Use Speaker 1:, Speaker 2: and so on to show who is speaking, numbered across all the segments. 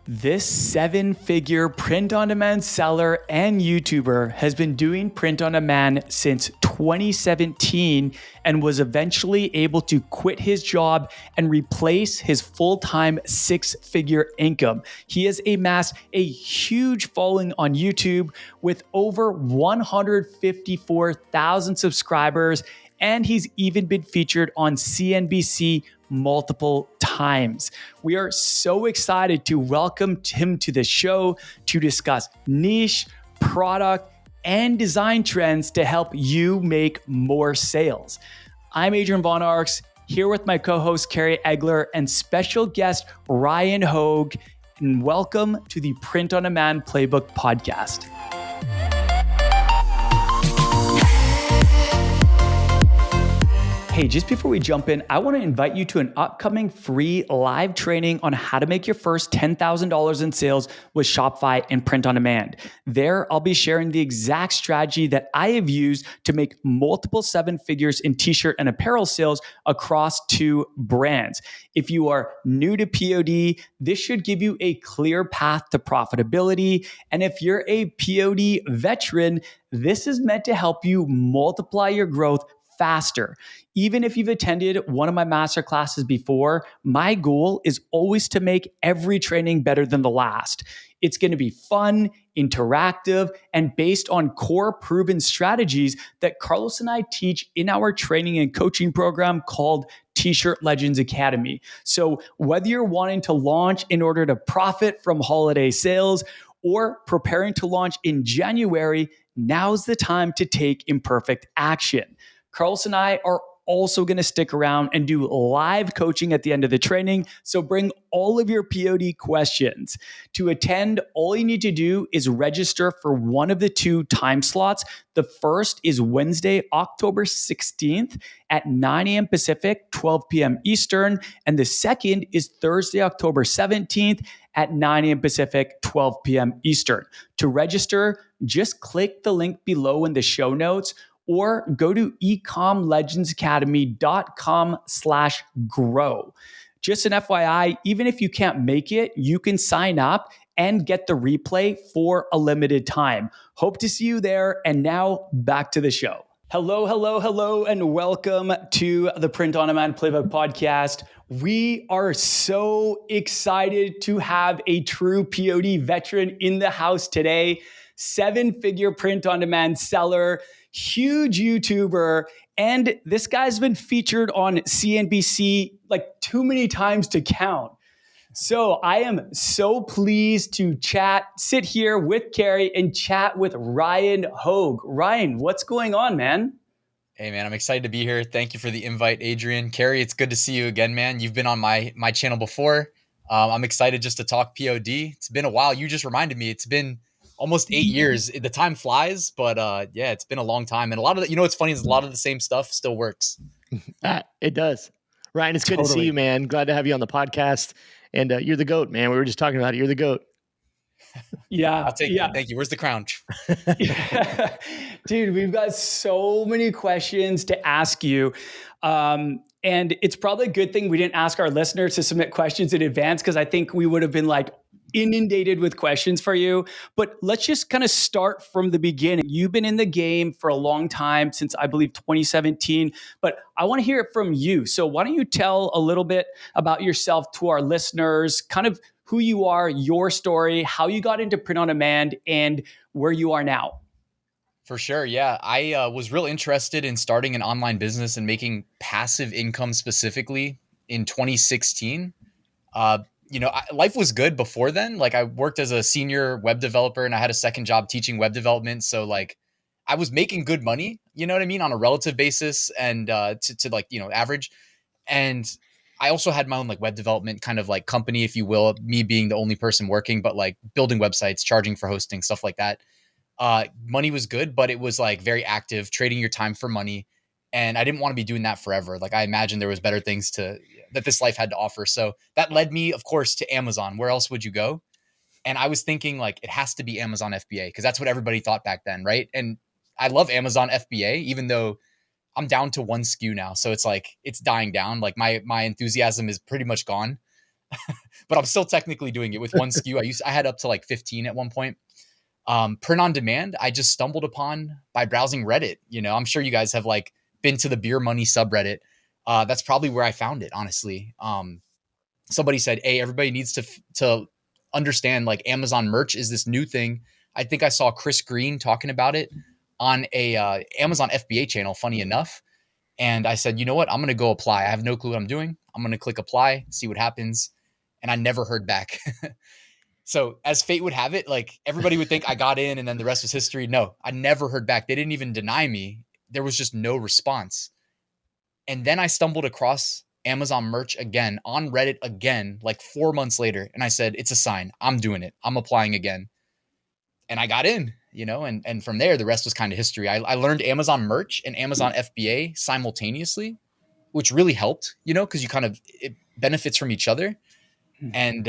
Speaker 1: This seven-figure print-on-demand seller and YouTuber has been doing print-on-demand since 2017 and was eventually able to quit his job and replace his full-time six-figure income. He has amassed a huge following on YouTube with over 154,000 subscribers, and he's even been featured on CNBC multiple times. We are so excited to welcome him to the show to discuss niche, product, and design trends to help you make more sales. I'm Adrian Von Arx, here with my co-host Kerry Egler and special guest Ryan Hogue, and welcome to the Print on Demand Playbook podcast. Hey, just before we jump in, I want to invite you to an upcoming free live training on how to make your first $10,000 in sales with Shopify and print on demand. There, I'll be sharing the exact strategy that I have used to make multiple seven figures in t-shirt and apparel sales across two brands. If you are new to POD, this should give you a clear path to profitability. And if you're a POD veteran, this is meant to help you multiply your growth faster. Even if you've attended one of my master classes before, my goal is always to make every training better than the last. It's going to be fun, interactive, and based on core proven strategies that Carlos and I teach in our training and coaching program called T-Shirt Legends Academy. So whether you're wanting to launch in order to profit from holiday sales or preparing to launch in January, now's the time to take imperfect action. Carlos and I are also going to stick around and do live coaching at the end of the training. So bring all of your POD questions. To attend, all you need to do is register for one of the two time slots. The first is Wednesday, October 16th at 9 a.m. Pacific, 12 p.m. Eastern. And the second is Thursday, October 17th at 9 a.m. Pacific, 12 p.m. Eastern. To register, just click the link below in the show notes or go to ecomlegendsacademy.com/grow. Just an FYI, even if you can't make it, you can sign up and get the replay for a limited time. Hope to see you there. And now back to the show. Hello, and welcome to the Print on Demand Playbook podcast. We are so excited to have a true POD veteran in the house today. Seven-figure print on demand seller, huge YouTuber, and this guy's been featured on CNBC like too many times to count. So I am so pleased to sit here with Kerry and chat with Ryan Hogue. Ryan, what's going on, man?
Speaker 2: Hey, man, I'm excited to be here. Thank you for the invite, Adrian. Kerry, it's good to see you again, man. You've been on my channel before. I'm excited just to talk POD. It's been a while. You just reminded me. It's been almost 8 years. The time flies, but yeah, it's been a long time. And a lot of what's funny is a lot of the same stuff still works.
Speaker 3: It does. Ryan, it's good to see you, man. Glad to have you on the podcast. And you're the GOAT, man. We were just talking about it. You're the GOAT.
Speaker 1: Yeah.
Speaker 2: I'll take it. Thank you. Where's the crown?
Speaker 1: Yeah. Dude, we've got so many questions to ask you. And it's probably a good thing we didn't ask our listeners to submit questions in advance, because I think we would have been like inundated with questions for you. But let's just kind of start from the beginning. You've been in the game for a long time, since I believe 2017, but I want to hear it from you. So why don't you tell a little bit about yourself to our listeners, kind of who you are, your story, how you got into print on demand, and where you are now.
Speaker 2: For sure. Yeah. I was real interested in starting an online business and making passive income specifically in 2016. Life was good before then. Like, I worked as a senior web developer and I had a second job teaching web development. So like I was making good money, you know what I mean, on a relative basis and to like, average. And I also had my own like web development kind of like company, if you will, me being the only person working, but like building websites, charging for hosting, stuff like that. Money was good, but it was like very active, trading your time for money. And I didn't want to be doing that forever. Like, I imagined there was better things that this life had to offer. So that led me, of course, to Amazon. Where else would you go? And I was thinking like, it has to be Amazon FBA, because that's what everybody thought back then. Right. And I love Amazon FBA, even though I'm down to one SKU now. So it's like, it's dying down. Like my enthusiasm is pretty much gone. but I'm still technically doing it with one SKU. I had up to like 15 at one point. Print on demand, I just stumbled upon by browsing Reddit. I'm sure you guys have like been to the beer money subreddit. That's probably where I found it, honestly. Somebody said, hey, everybody needs to understand like Amazon merch is this new thing. I think I saw Chris Green talking about it on a Amazon FBA channel, funny enough. And I said, you know what? I'm going to go apply. I have no clue what I'm doing. I'm going to click apply, see what happens. And I never heard back. So as fate would have it, like everybody would think I got in and then the rest was history. No, I never heard back. They didn't even deny me. There was just no response. And then I stumbled across Amazon merch again on Reddit again, like 4 months later. And I said, it's a sign. I'm doing it. I'm applying again. And I got in, and from there, the rest was kind of history. I learned Amazon merch and Amazon FBA simultaneously, which really helped, because it benefits from each other. And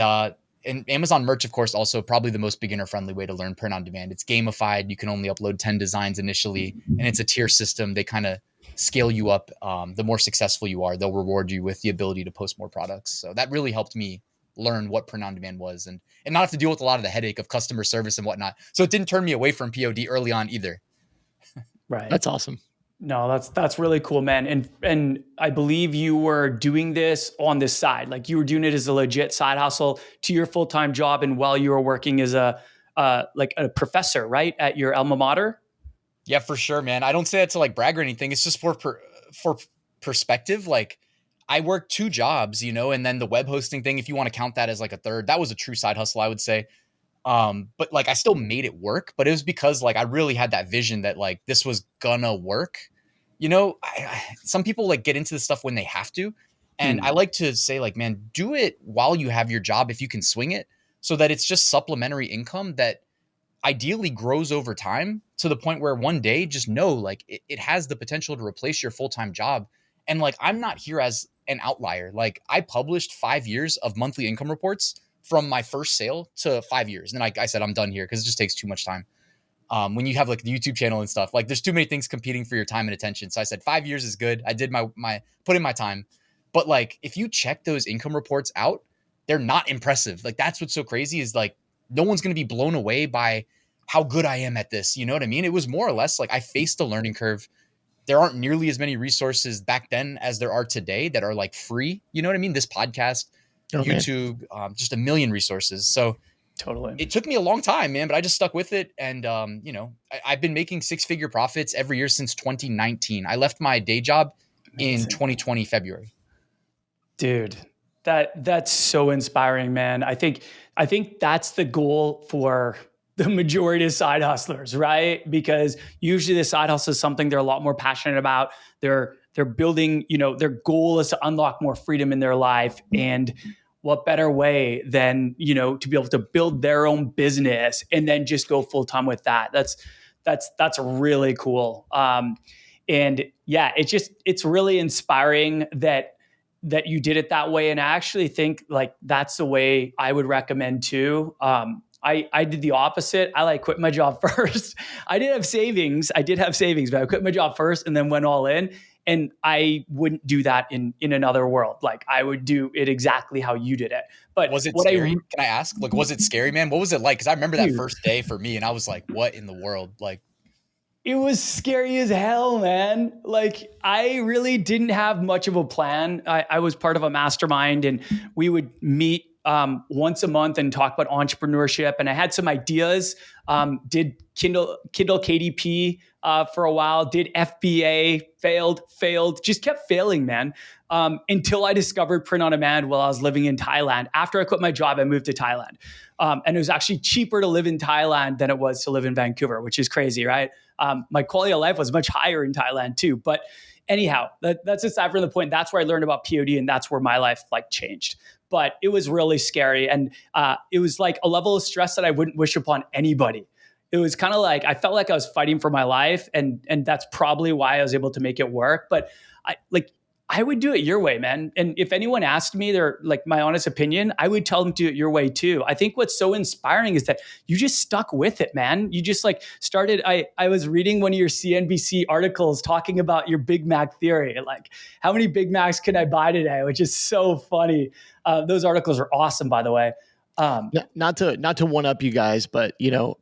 Speaker 2: Amazon merch, of course, also probably the most beginner friendly way to learn print on demand. It's gamified. You can only upload 10 designs initially, and it's a tier system. They kind of scale you up. The more successful you are, they'll reward you with the ability to post more products. So that really helped me learn what print on demand was and not have to deal with a lot of the headache of customer service and whatnot. So it didn't turn me away from POD early on either.
Speaker 1: Right.
Speaker 3: That's awesome.
Speaker 1: No, that's really cool, man. And I believe you were doing this on this side, like you were doing it as a legit side hustle to your full-time job, and while you were working as a professor, right, at your alma mater.
Speaker 2: Yeah, for sure, man. I don't say that to like brag or anything. It's just for perspective. Like I worked 2 jobs, and then the web hosting thing, if you want to count that as like a third, that was a true side hustle, I would say. But like I still made it work, but it was because like I really had that vision that like this was gonna work. Some people like get into this stuff when they have to. And I like to say like, man, do it while you have your job if you can swing it, so that it's just supplementary income that ideally grows over time to the point where one day just know like it has the potential to replace your full-time job. And like I'm not here as an outlier. Like I published 5 years of monthly income reports from my first sale to 5 years. And then I said, I'm done here because it just takes too much time. When you have like the YouTube channel and stuff, like there's too many things competing for your time and attention. So I said 5 years is good. I did my put in my time. But like if you check those income reports out, they're not impressive. Like that's what's so crazy is like no one's going to be blown away by how good I am at this. You know what I mean? It was more or less like I faced the learning curve. There aren't nearly as many resources back then as there are today that are like free. You know what I mean? This podcast, YouTube, just a million resources. So
Speaker 1: totally,
Speaker 2: it took me a long time, man, but I just stuck with it. And, I've been making 6-figure profits every year since 2019. I left my day job in 2020, February.
Speaker 1: Dude, that's so inspiring, man. I think that's the goal for the majority of side hustlers, right? Because usually the side hustle is something they're a lot more passionate about. They're building, their goal is to unlock more freedom in their life. And what better way than, to be able to build their own business and then just go full time with that. That's really cool. And yeah, it's really inspiring that you did it that way. And I actually think like that's the way I would recommend too. I did the opposite. I like quit my job first. I did have savings, but I quit my job first and then went all in. And I wouldn't do that in another world. Like I would do it exactly how you did it. But
Speaker 2: was it scary? Can I ask? Like, was it scary, man? What was it like? Because I remember that first day for me, and I was like, "What in the world?" Like,
Speaker 1: it was scary as hell, man. Like I really didn't have much of a plan. I was part of a mastermind, and we would meet once a month and talk about entrepreneurship. And I had some ideas. Did Kindle KDP for a while. Did FBA, failed. Just kept failing, man. Until I discovered print on demand while I was living in Thailand. After I quit my job, I moved to Thailand. And it was actually cheaper to live in Thailand than it was to live in Vancouver, which is crazy, right? My quality of life was much higher in Thailand too. But anyhow, that's aside from the point. That's where I learned about POD, and that's where my life like changed. But it was really scary, and it was like a level of stress that I wouldn't wish upon anybody. It was kind of like I felt like I was fighting for my life, and that's probably why I was able to make it work. But I would do it your way, man. And if anyone asked me their like my honest opinion, I would tell them to do it your way too. I think what's so inspiring is that you just stuck with it, man. You just like started. I was reading one of your CNBC articles talking about your Big Mac theory, like how many Big Macs can I buy today, which is so funny. Those articles are awesome, by the way.
Speaker 3: Not to one up you guys, but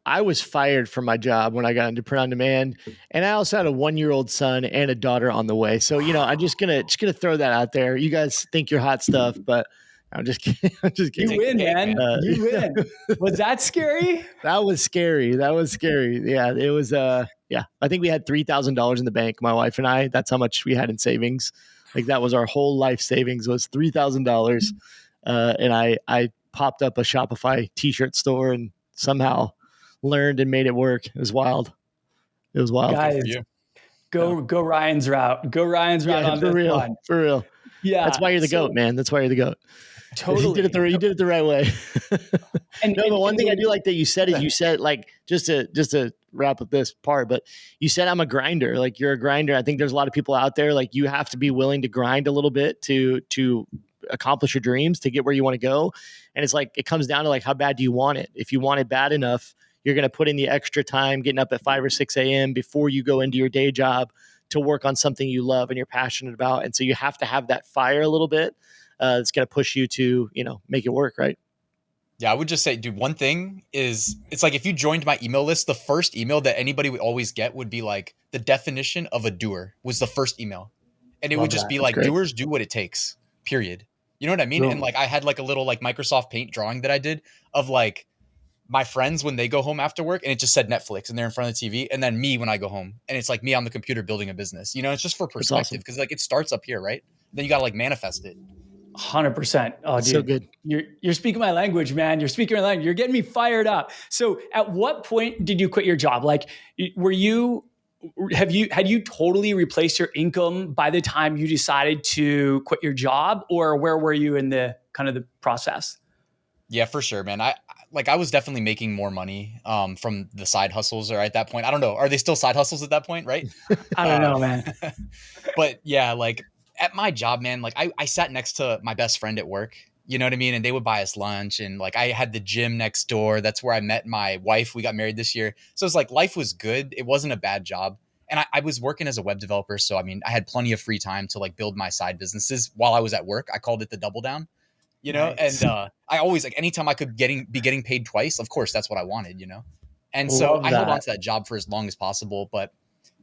Speaker 3: I was fired from my job when I got into print on demand, and I also had a 1-year-old son and a daughter on the way. So I'm just gonna throw that out there. You guys think you're hot stuff, but I'm just kidding. I'm just kidding.
Speaker 1: You win, man. You win. Was that scary?
Speaker 3: That was scary. Yeah, it was. Yeah, I think we had $3,000 in the bank, my wife and I. That's how much we had in savings. Like that was our whole life savings was $3,000, and I popped up a Shopify t-shirt store and somehow learned and made it work. It was wild.
Speaker 1: Guys, go Ryan's route. Go Ryan's route on this one.
Speaker 3: For real.
Speaker 1: Yeah.
Speaker 3: That's why you're the GOAT, man. That's why you're the GOAT.
Speaker 1: Totally.
Speaker 3: You did it the right way. But one thing I do like that you said is you said like, just to wrap up this part, but you said I'm a grinder. Like you're a grinder. I think there's a lot of people out there, like you have to be willing to grind a little bit to accomplish your dreams, to get where you want to go. And it's like, it comes down to like, how bad do you want it? If you want it bad enough, you're going to put in the extra time getting up at 5 or 6 a.m. before you go into your day job to work on something you love and you're passionate about. And so you have to have that fire a little bit. It's going to push you to, make it work. Right.
Speaker 2: Yeah. I would just say, dude, one thing is it's like, if you joined my email list, the first email that anybody would always get would be like the definition of a doer was the first email. And it would just be like, doers do what it takes, period. You know what I mean? Cool. And like, I had like a little like Microsoft Paint drawing that I did of like my friends when they go home after work, and it just said Netflix and they're in front of the TV. And then me when I go home, and it's like me on the computer building a business. It's just for perspective, because like it starts up here, right? Then you got to like manifest it.
Speaker 1: 100%. Oh, dude,
Speaker 3: so good.
Speaker 1: You're speaking my language, man. You're speaking my language. You're getting me fired up. So at what point did you quit your job? Like, had you totally replaced your income by the time you decided to quit your job, or where were you in the kind of the process?
Speaker 2: Yeah, for sure, man. I was definitely making more money from the side hustles, or at that point, I don't know. Are they still side hustles at that point? Right.
Speaker 1: I don't know, man.
Speaker 2: But yeah, like at my job, man, like I sat next to my best friend at work, you know what I mean? And they would buy us lunch, and like I had the gym next door. That's where I met my wife. We got married this year. So it's like life was good. It wasn't a bad job. And I was working as a web developer. So, I mean, I had plenty of free time to like build my side businesses while I was at work. I called it the double down, nice. And I always like anytime I could be getting paid twice, of course, that's what I wanted, And so I held on to that job for as long as possible, but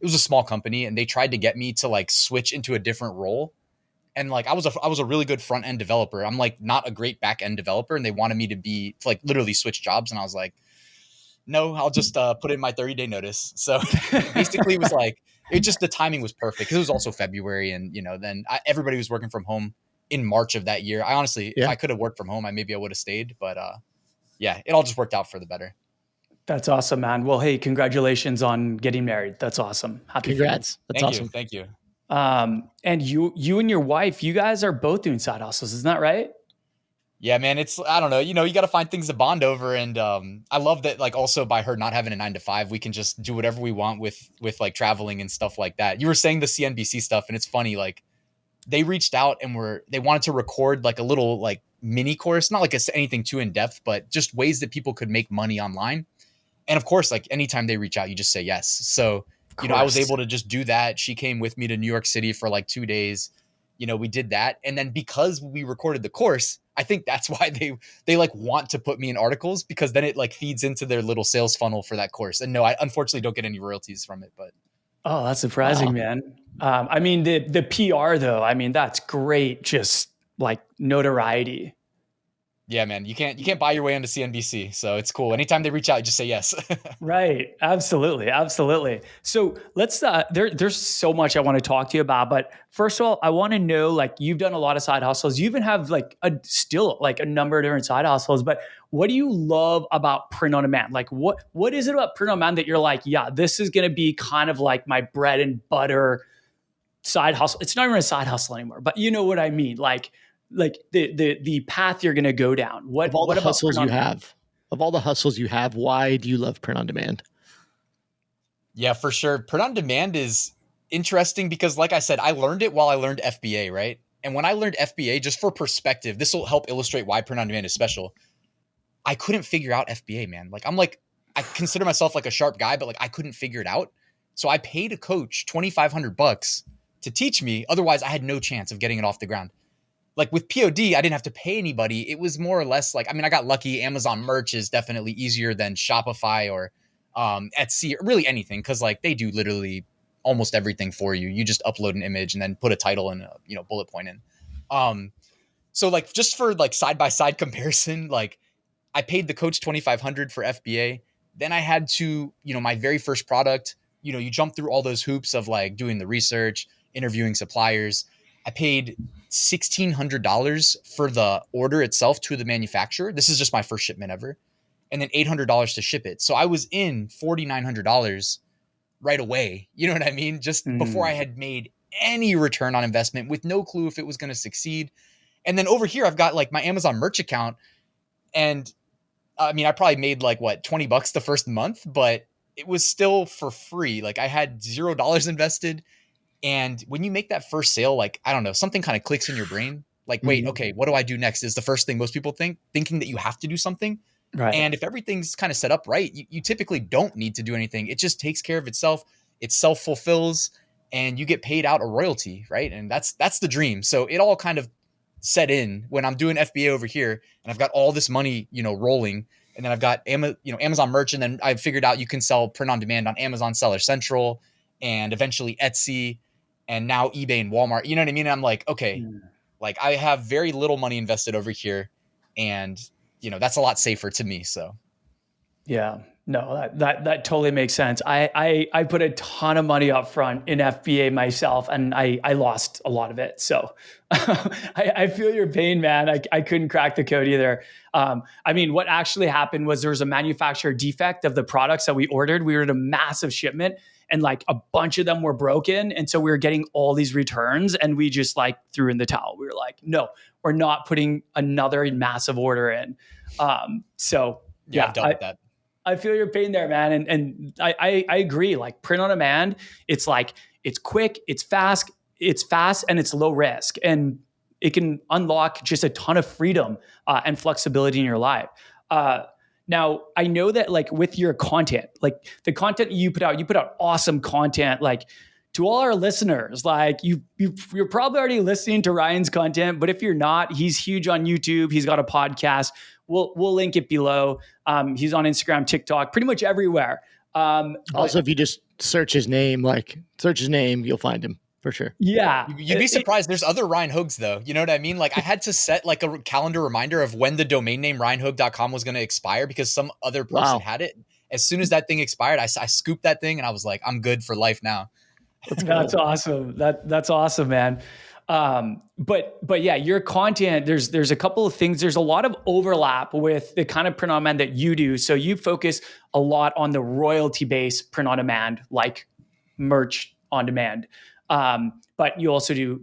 Speaker 2: it was a small company and they tried to get me to like switch into a different role. And like, I was a really good front end developer. I'm like not a great back end developer. And they wanted me to like literally switch jobs. And I was like, no, I'll just put in my 30-day notice. So basically it was like, the timing was perfect because it was also February. And, then everybody was working from home in March of that year. I honestly, if I could have worked from home, maybe I would have stayed. But yeah, it all just worked out for the better.
Speaker 1: That's awesome, man. Well, hey, congratulations on getting married. That's awesome. Happy
Speaker 3: Congrats. That's awesome.
Speaker 2: Thank you.
Speaker 1: And you and your wife, you guys are both doing side hustles. Isn't that right?
Speaker 2: Yeah, man, I don't know, you got to find things to bond over. And I love that, like, also by her not having a 9 to 5, we can just do whatever we want with like traveling and stuff like that. You were saying the CNBC stuff, and it's funny, like they reached out and they wanted to record like a little like mini course, not like anything too in depth, but just ways that people could make money online. And of course, like anytime they reach out, you just say yes. So, I was able to just do that. She came with me to New York City for like 2 days. We did that. And then because we recorded the course, I think that's why they like want to put me in articles, because then it like feeds into their little sales funnel for that course. And no, I unfortunately don't get any royalties from it, but.
Speaker 1: Oh, that's surprising, man. I mean, the PR though, I mean, that's great. Just like notoriety.
Speaker 2: Yeah, man, you can't buy your way into CNBC, so it's cool. Anytime they reach out, you just say yes.
Speaker 1: Right. Absolutely. So let's, there's so much I want to talk to you about, but first of all, I want to know, like, you've done a lot of side hustles. You even have like still a number of different side hustles, but what do you love about print on demand? Like what is it about print on demand that you're like, yeah, this is going to be kind of like my bread and butter side hustle? It's not even a side hustle anymore, but you know what I mean? Like the path you're going to go down. What
Speaker 3: all the hustles you have, of all the hustles you have, why do you love print on demand?
Speaker 2: Yeah, for sure. Print on demand is interesting because like I said, I learned it while I learned FBA, right? And when I learned FBA, just for perspective, this will help illustrate why print on demand is special. I couldn't figure out FBA, man. I consider myself like a sharp guy, but like I couldn't figure it out. So I paid a coach $2,500 to teach me. Otherwise, I had no chance of getting it off the ground. Like with POD, I didn't have to pay anybody. It was more or less like, I mean, I got lucky. Amazon merch is definitely easier than Shopify or Etsy or really anything because like they do literally almost everything for you. You just upload an image and then put a title and a bullet point in. So like just for like side by side comparison, like I paid the coach $2,500 for FBA. Then I had to, my very first product, you jump through all those hoops of like doing the research, interviewing suppliers. I paid $1,600 for the order itself to the manufacturer. This is just my first shipment ever. And then $800 to ship it. So I was in $4,900 right away. You know what I mean? Just before I had made any return on investment with no clue if it was going to succeed. And then over here, I've got like my Amazon merch account. And I mean, I probably made like $20 the first month, but it was still for free. Like I had $0 invested. And when you make that first sale, like, I don't know, something kind of clicks in your brain. Like, wait, okay, what do I do next? Is the first thing most people thinking that you have to do something.
Speaker 1: Right.
Speaker 2: And if everything's kind of set up right, you typically don't need to do anything. It just takes care of itself. It self-fulfills and you get paid out a royalty, right? And that's the dream. So it all kind of set in when I'm doing FBA over here and I've got all this money, rolling. And then I've got Amazon merch. And then I figured out you can sell print on demand on Amazon Seller Central and eventually Etsy and now eBay and Walmart. You know what I mean? And I'm like, okay, like I have very little money invested over here and that's a lot safer to me. So
Speaker 1: yeah, no, that totally makes sense. I put a ton of money up front in FBA myself and I lost a lot of it. So I feel your pain, man. I couldn't crack the code either. I mean, what actually happened was there was a manufacturer defect of the products that we ordered. We ordered a massive shipment and like a bunch of them were broken. And so we were getting all these returns and we just like threw in the towel. We were like, no, we're not putting another massive order in. So yeah,
Speaker 2: I've dealt with that.
Speaker 1: I feel your pain there, man. And I agree. Like print on demand, it's like, it's quick, it's fast and it's low risk. And it can unlock just a ton of freedom and flexibility in your life. Now, I know that like with your content, like the content you put out awesome content. Like to all our listeners, like you're probably already listening to Ryan's content, but if you're not, he's huge on YouTube. He's got a podcast. We'll link it below. He's on Instagram, TikTok, pretty much everywhere.
Speaker 3: Also, if you just search his name, you'll find him for sure.
Speaker 1: Yeah.
Speaker 2: You'd be surprised. There's other Ryan Hogues though. You know what I mean? Like I had to set like a calendar reminder of when the domain name ryanhogue.com was going to expire because some other person had it. As soon as that thing expired, I scooped that thing and I was like, I'm good for life now.
Speaker 1: That's awesome. That's awesome, man. But yeah, your content, there's a couple of things. There's a lot of overlap with the kind of print on demand that you do. So you focus a lot on the royalty-based print on demand, like merch on demand. But you also do,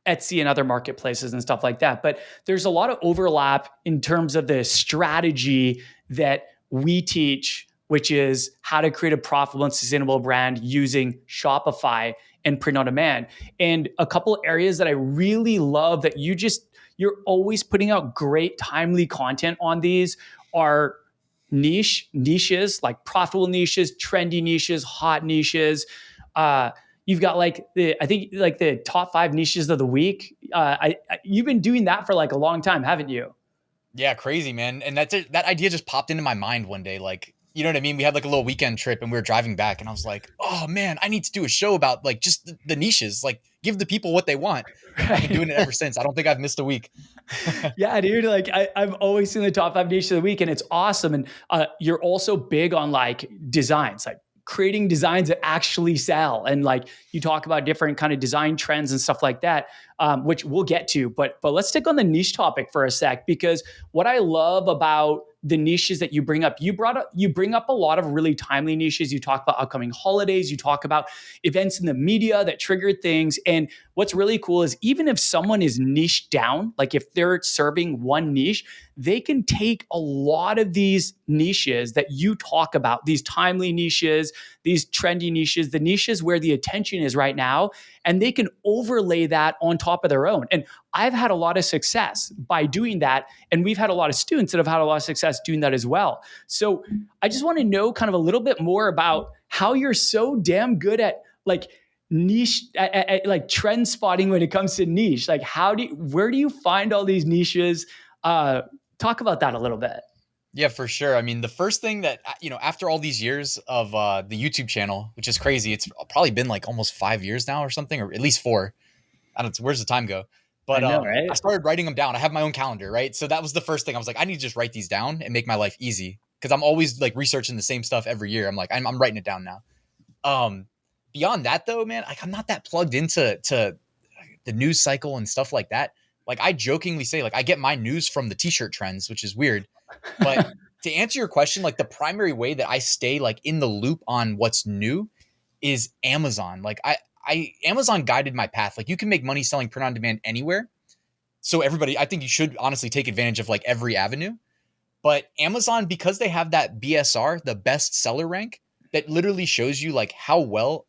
Speaker 1: Etsy and other marketplaces and stuff like that. But there's a lot of overlap in terms of the strategy that we teach, which is how to create a profitable and sustainable brand using Shopify and print on demand. And a couple of areas that I really love that you're always putting out great timely content on these are niches, like profitable niches, trendy niches, hot niches. You've got like the top 5 niches of the week. You've been doing that for like a long time, haven't you?
Speaker 2: Yeah, crazy, man. And that idea just popped into my mind one day. Like, you know what I mean? We had like a little weekend trip and we were driving back and I was like, oh man, I need to do a show about like just the niches, like give the people what they want. Right. I've been doing it ever since. I don't think I've missed a week.
Speaker 1: Yeah, dude. Like I've always seen the top 5 niches of the week and it's awesome. And you're also big on like designs, like creating designs that actually sell. And like you talk about different kind of design trends and stuff like that. which we'll get to. But let's stick on the niche topic for a sec, because what I love about the niches that you bring up, you bring up a lot of really timely niches. You talk about upcoming holidays, you talk about events in the media that triggered things. And what's really cool is even if someone is niched down, like if they're serving one niche, they can take a lot of these niches that you talk about, these timely niches, these trendy niches, the niches where the attention is right now, and they can overlay that on top of their own. And I've had a lot of success by doing that. And we've had a lot of students that have had a lot of success doing that as well. So I just want to know kind of a little bit more about how you're so damn good at like niche, at like trend spotting when it comes to niche. Like where do you find all these niches? Talk about that a little bit.
Speaker 2: Yeah, for sure. I mean, the first thing that, after all these years of the YouTube channel, which is crazy, it's probably been like almost 5 years now or something, or at least 4. I don't know, where's the time go? But
Speaker 1: I know, right?
Speaker 2: I started writing them down. I have my own calendar, right? So that was the first thing. I was like, I need to just write these down and make my life easy, because I'm always like researching the same stuff every year. I'm like, I'm writing it down now. Beyond that though, man, like I'm not that plugged into the news cycle and stuff like that. Like I jokingly say, like I get my news from the t-shirt trends, which is weird. But to answer your question, like the primary way that I stay like in the loop on what's new is Amazon. Like Amazon guided my path. Like you can make money selling print on demand anywhere. So everybody, I think you should honestly take advantage of like every avenue. But Amazon, because they have that BSR, the best seller rank, that literally shows you like how well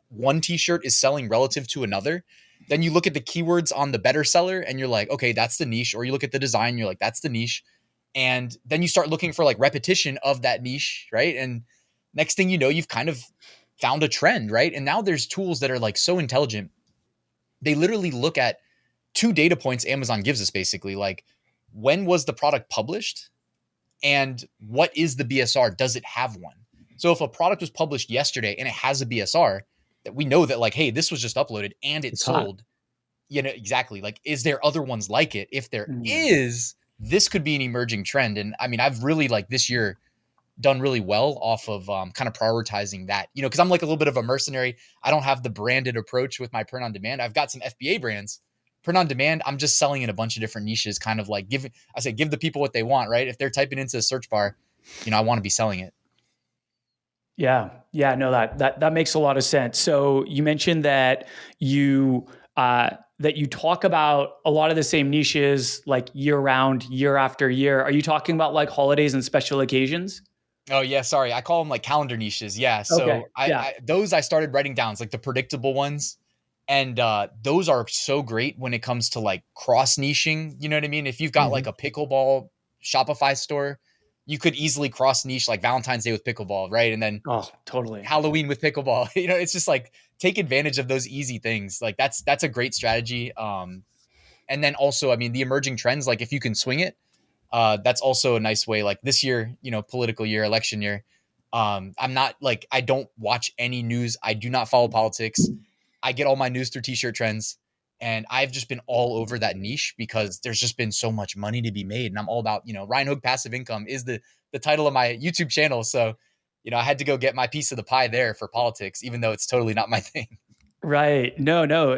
Speaker 2: one t-shirt is selling relative to another. Then you look at the keywords on the better seller and you're like, okay, that's the niche. Or you look at the design, you're like, that's the niche. And then you start looking for like repetition of that niche, right? And next thing you know, you've kind of found a trend, right? And now there's tools that are like so intelligent. They literally look at 2 data points Amazon gives us, basically, like when was the product published and what is the BSR? Does it have one? So if a product was published yesterday and it has a BSR, that we know that like, hey, this was just uploaded and it's sold. Hot. Exactly. Like, is there other ones like it? If there is, this could be an emerging trend. And I mean, I've really like this year done really well off of kind of prioritizing that, because I'm like a little bit of a mercenary. I don't have the branded approach with my print on demand. I've got some FBA brands. Print on demand, I'm just selling in a bunch of different niches, kind of like give the people what they want, right? If they're typing into the search bar, I want to be selling it.
Speaker 1: Yeah. No, that makes a lot of sense. So you mentioned that you talk about a lot of the same niches like year round, year after year. Are you talking about like holidays and special occasions?
Speaker 2: Oh yeah, sorry. I call them like calendar niches. Yeah. So
Speaker 1: okay.
Speaker 2: I started writing down. It's like the predictable ones. And those are so great when it comes to like cross niching. You know what I mean? If you've got like a pickleball Shopify store, you could easily cross niche like Valentine's Day with pickleball, right? And then
Speaker 1: totally
Speaker 2: Halloween with pickleball. It's just like take advantage of those easy things. Like that's a great strategy. And then also, I mean, the emerging trends, like if you can swing it, that's also a nice way. Like this year, political year, election year. I'm not like, I don't watch any news. I do not follow politics. I get all my news through t-shirt trends, and I've just been all over that niche because there's just been so much money to be made. And I'm all about, Ryan Hogue Passive Income is the title of my YouTube channel. So, I had to go get my piece of the pie there for politics, even though it's totally not my thing.
Speaker 1: Right. No.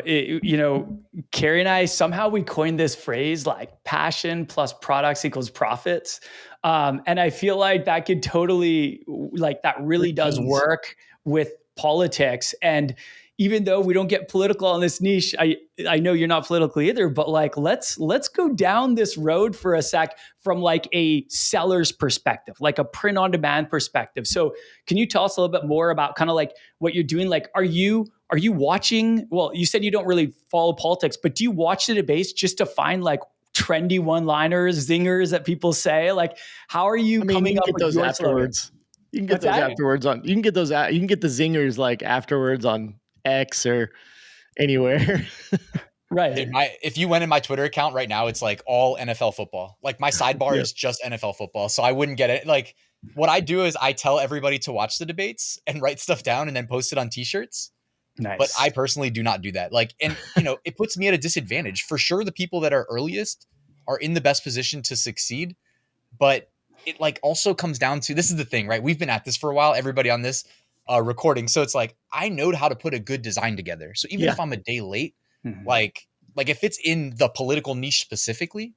Speaker 1: Kerry and I, somehow we coined this phrase like passion plus products equals profits. And I feel like that could totally, like that really does work with politics. And even though we don't get political on this niche, I know you're not political either, but like, let's go down this road for a sec from like a seller's perspective, like a print on demand perspective. So can you tell us a little bit more about kind of like what you're doing? Like, are you watching, well, you said you don't really follow politics, but do you watch the debates just to find like trendy one-liners, zingers that people say? Like, how are you coming up with
Speaker 3: those
Speaker 1: your
Speaker 3: afterwards?
Speaker 1: Slogan?
Speaker 3: You can get those afterwards on. You can get those. You can get the zingers like afterwards on X or anywhere.
Speaker 2: Right. Dude, if you went in my Twitter account right now, it's like all NFL football. Like my sidebar is just NFL football. So I wouldn't get it. Like what I do is I tell everybody to watch the debates and write stuff down and then post it on t-shirts.
Speaker 1: Nice.
Speaker 2: But I personally do not do that. Like, and it puts me at a disadvantage. For sure, the people that are earliest are in the best position to succeed. But it like also comes down to, this is the thing, right? We've been at this for a while, everybody on this recording. So it's like, I know how to put a good design together. So even if I'm a day late, like Like if it's in the political niche specifically,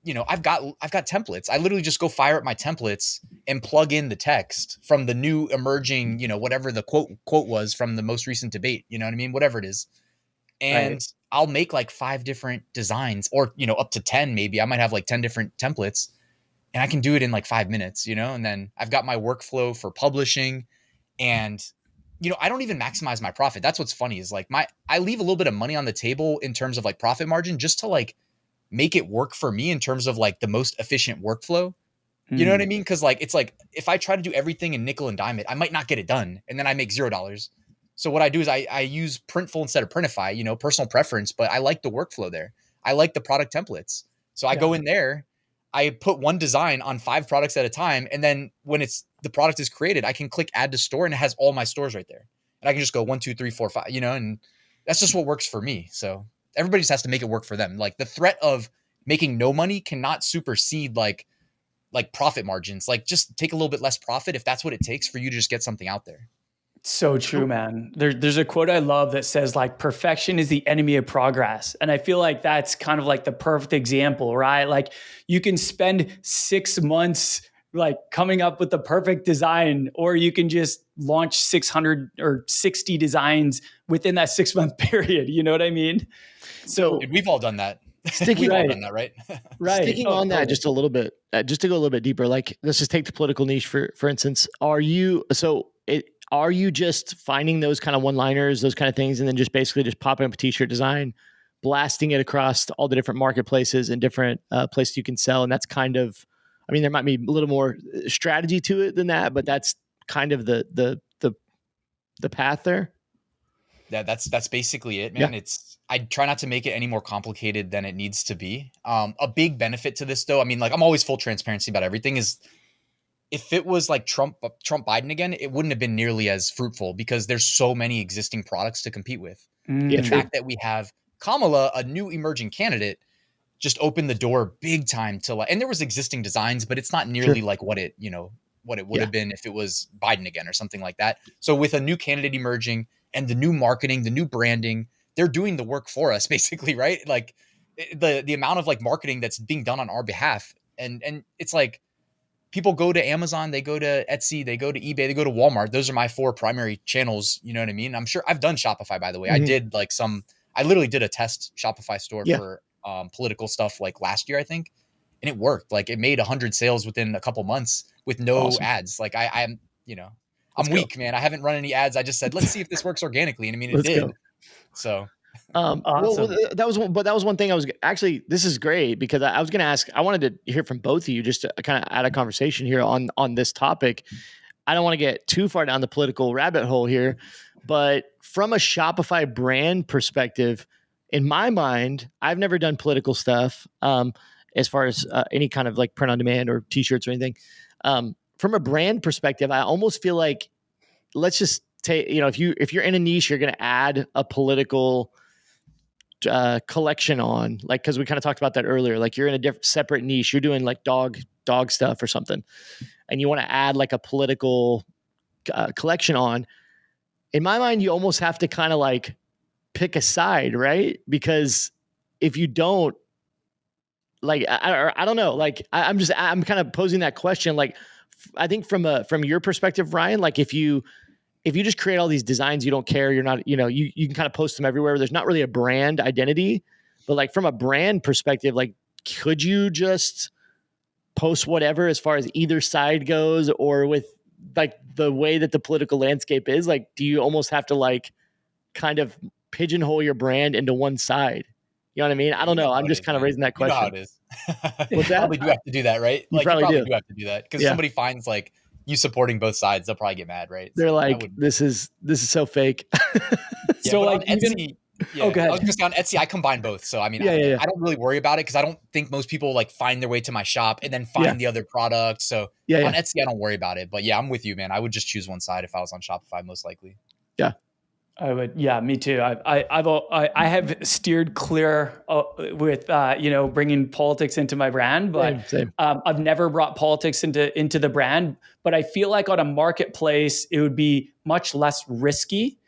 Speaker 2: I've got templates. I literally just go fire up my templates and plug in the text from the new emerging, whatever the quote was from the most recent debate, you know what I mean? Whatever it is. And
Speaker 1: Right.
Speaker 2: I'll make like 5 different designs or, up to 10 maybe. I might have like 10 different templates and I can do it in like 5 minutes, and then I've got my workflow for publishing and I don't even maximize my profit. That's what's funny is like I leave a little bit of money on the table in terms of like profit margin just to like make it work for me in terms of like the most efficient workflow. You know what I mean? Cause like, it's like, if I try to do everything in nickel and dime it, I might not get it done. And then I make $0. So what I do is I use Printful instead of Printify, personal preference, but I like the workflow there. I like the product templates. So I go in there, I put one design on 5 products at a time. And then when the product is created, I can click add to store and it has all my stores right there. And I can just go 1, 2, 3, 4, 5, and that's just what works for me. So everybody just has to make it work for them. Like the threat of making no money cannot supersede like profit margins. Like just take a little bit less profit if that's what it takes for you to just get something out there.
Speaker 1: So true, man. There's a quote I love that says like perfection is the enemy of progress. And I feel like that's kind of like the perfect example, right? Like you can spend 6 months like coming up with the perfect design, or you can just launch 600 or 60 designs within that 6-month period. You know what I mean? So
Speaker 2: Dude, we've all done that.
Speaker 3: Sticking
Speaker 2: We've all done that, right?
Speaker 1: right.
Speaker 3: Sticking on that just a little bit, just to go a little bit deeper, like let's just take the political niche for instance. Are you just finding those kind of one-liners, those kind of things, and then just basically just popping up a t-shirt design, blasting it across all the different marketplaces and different places you can sell? And that's kind of, I mean, there might be a little more strategy to it than that, but that's kind of the path there.
Speaker 2: That's basically it, man.
Speaker 3: Yeah.
Speaker 2: I try not to make it any more complicated than it needs to be. A big benefit to this though, I mean, like I'm always full transparency about everything, is if it was like Trump Biden again, it wouldn't have been nearly as fruitful because there's so many existing products to compete with.
Speaker 3: Yeah,
Speaker 2: The
Speaker 3: true.
Speaker 2: fact that we have Kamala, a new emerging candidate, just opened the door big time to like, and there was existing designs, but it's not nearly like what it would have been if it was Biden again or something like that. So with a new candidate emerging and the new marketing, the new branding, they're doing the work for us basically, right? Like the amount of like marketing that's being done on our behalf. And it's like people go to Amazon, they go to Etsy, they go to eBay, they go to Walmart. Those are my 4 primary channels. You know what I mean? I'm sure I've done Shopify, by the way.
Speaker 3: Mm-hmm.
Speaker 2: I literally did a test Shopify store for political stuff like last year, I think. And it worked. Like it made 100 sales within a couple months with no ads. Like I'm weak, man. I haven't run any ads. I just said, let's see if this works organically. And I mean, it did. So
Speaker 1: awesome.
Speaker 3: Well, that was one thing I was actually, this is great because I was going to ask, I wanted to hear from both of you just to kind of add a conversation here on this topic. I don't want to get too far down the political rabbit hole here, but from a Shopify brand perspective, in my mind, I've never done political stuff as far as any kind of like print on demand or t-shirts or anything. From a brand perspective, I almost feel like, let's just take, if you're in a niche, you're going to add a political collection on, like, because we kind of talked about that earlier, like you're in a different separate niche, you're doing like dog stuff or something, and you want to add like a political collection on. In my mind, you almost have to kind of like pick a side, right? Because if you don't, like, I don't know, like I'm kind of posing that question. Like, I think from your perspective, Ryan, like if you just create all these designs, you don't care, you're not, you can kind of post them everywhere. There's not really a brand identity, but like from a brand perspective, like, could you just post whatever as far as either side goes, or with like the way that the political landscape is, like, do you almost have to like kind of pigeonhole your brand into one side? You know what I mean? I don't know. I'm just kind of raising that question.
Speaker 2: You know how it is.
Speaker 3: What's that?
Speaker 2: Probably do have to do that, right?
Speaker 3: You
Speaker 2: Like
Speaker 3: probably
Speaker 2: you probably
Speaker 3: do.
Speaker 2: do have to do that because somebody finds like you supporting both sides, they'll probably get mad, right?
Speaker 3: They're
Speaker 2: So
Speaker 3: like, this is so fake.
Speaker 1: So like
Speaker 2: on Etsy, I was just on Etsy. I combine both, so I mean, I don't really worry about it because I don't think most people like find their way to my shop and then find the other product. So on Etsy, I don't worry about it. But yeah, I'm with you, man. I would just choose one side if I was on Shopify, most likely.
Speaker 3: Yeah.
Speaker 1: I would, me too. I have steered clear with bringing politics into my brand, but
Speaker 3: Same.
Speaker 1: I've never brought politics into the brand. But I feel like on a marketplace, it would be much less risky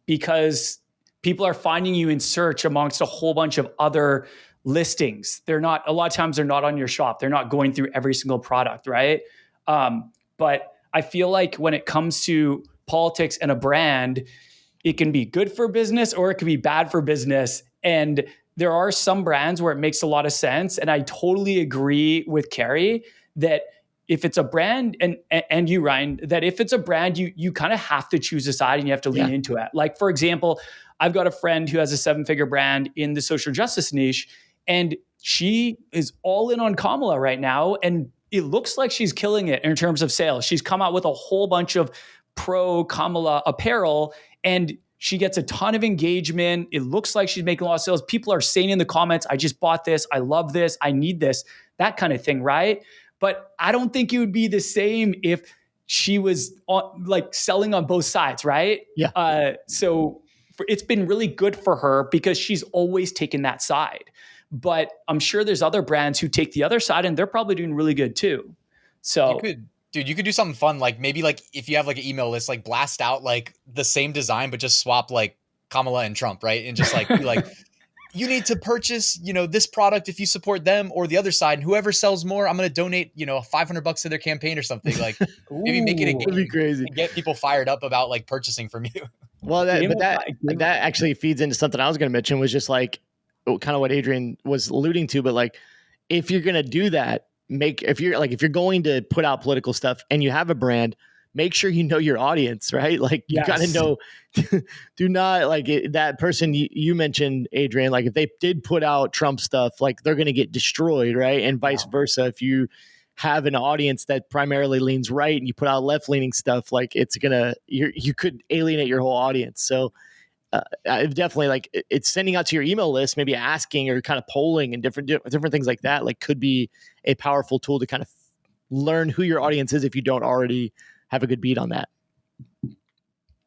Speaker 1: because people are finding you in search amongst a whole bunch of other listings. A lot of times they're not on your shop. They're not going through every single product, right? But I feel like when it comes to politics and a brand, it can be good for business or it can be bad for business. And there are some brands where it makes a lot of sense. And I totally agree with Kerry that if it's a brand, and you, Ryan, that if it's a brand, you kind of have to choose a side and you have to lean into it. Like, for example, I've got a friend who has a 7-figure brand in the social justice niche, and she is all in on Kamala right now. And it looks like she's killing it in terms of sales. She's come out with a whole bunch of pro Kamala apparel, and she gets a ton of engagement. It looks like she's making a lot of sales. People are saying in the comments, I just bought this. I love this. I need this, that kind of thing, right? But I don't think it would be the same if she was selling on both sides, right?
Speaker 3: Yeah.
Speaker 1: So it's been really good for her because she's always taken that side. But I'm sure there's other brands who take the other side and they're probably doing really good too. So
Speaker 2: you could do something fun. Like maybe like if you have like an email list, like blast out like the same design, but just swap like Kamala and Trump, right? And just like be like, you need to purchase, this product if you support them or the other side, and whoever sells more, I'm going to donate, $500 to their campaign or something. Like maybe make it a game.
Speaker 3: Be crazy.
Speaker 2: And get people fired up about like purchasing from you.
Speaker 3: Well, that actually feeds into something I was going to mention, was just like kind of what Adrian was alluding to. But like, if you're going to do that, if you're going to put out political stuff and you have a brand, make sure you know your audience, right? Like you got to know, do not like that person you mentioned, Adrian, like if they did put out Trump stuff, like they're going to get destroyed. Right. And vice versa. If you have an audience that primarily leans right and you put out left leaning stuff, like you could alienate your whole audience. So I've definitely like it's sending out to your email list, maybe asking or kind of polling and different things like that, like could be a powerful tool to kind of learn who your audience is if you don't already have a good beat on that.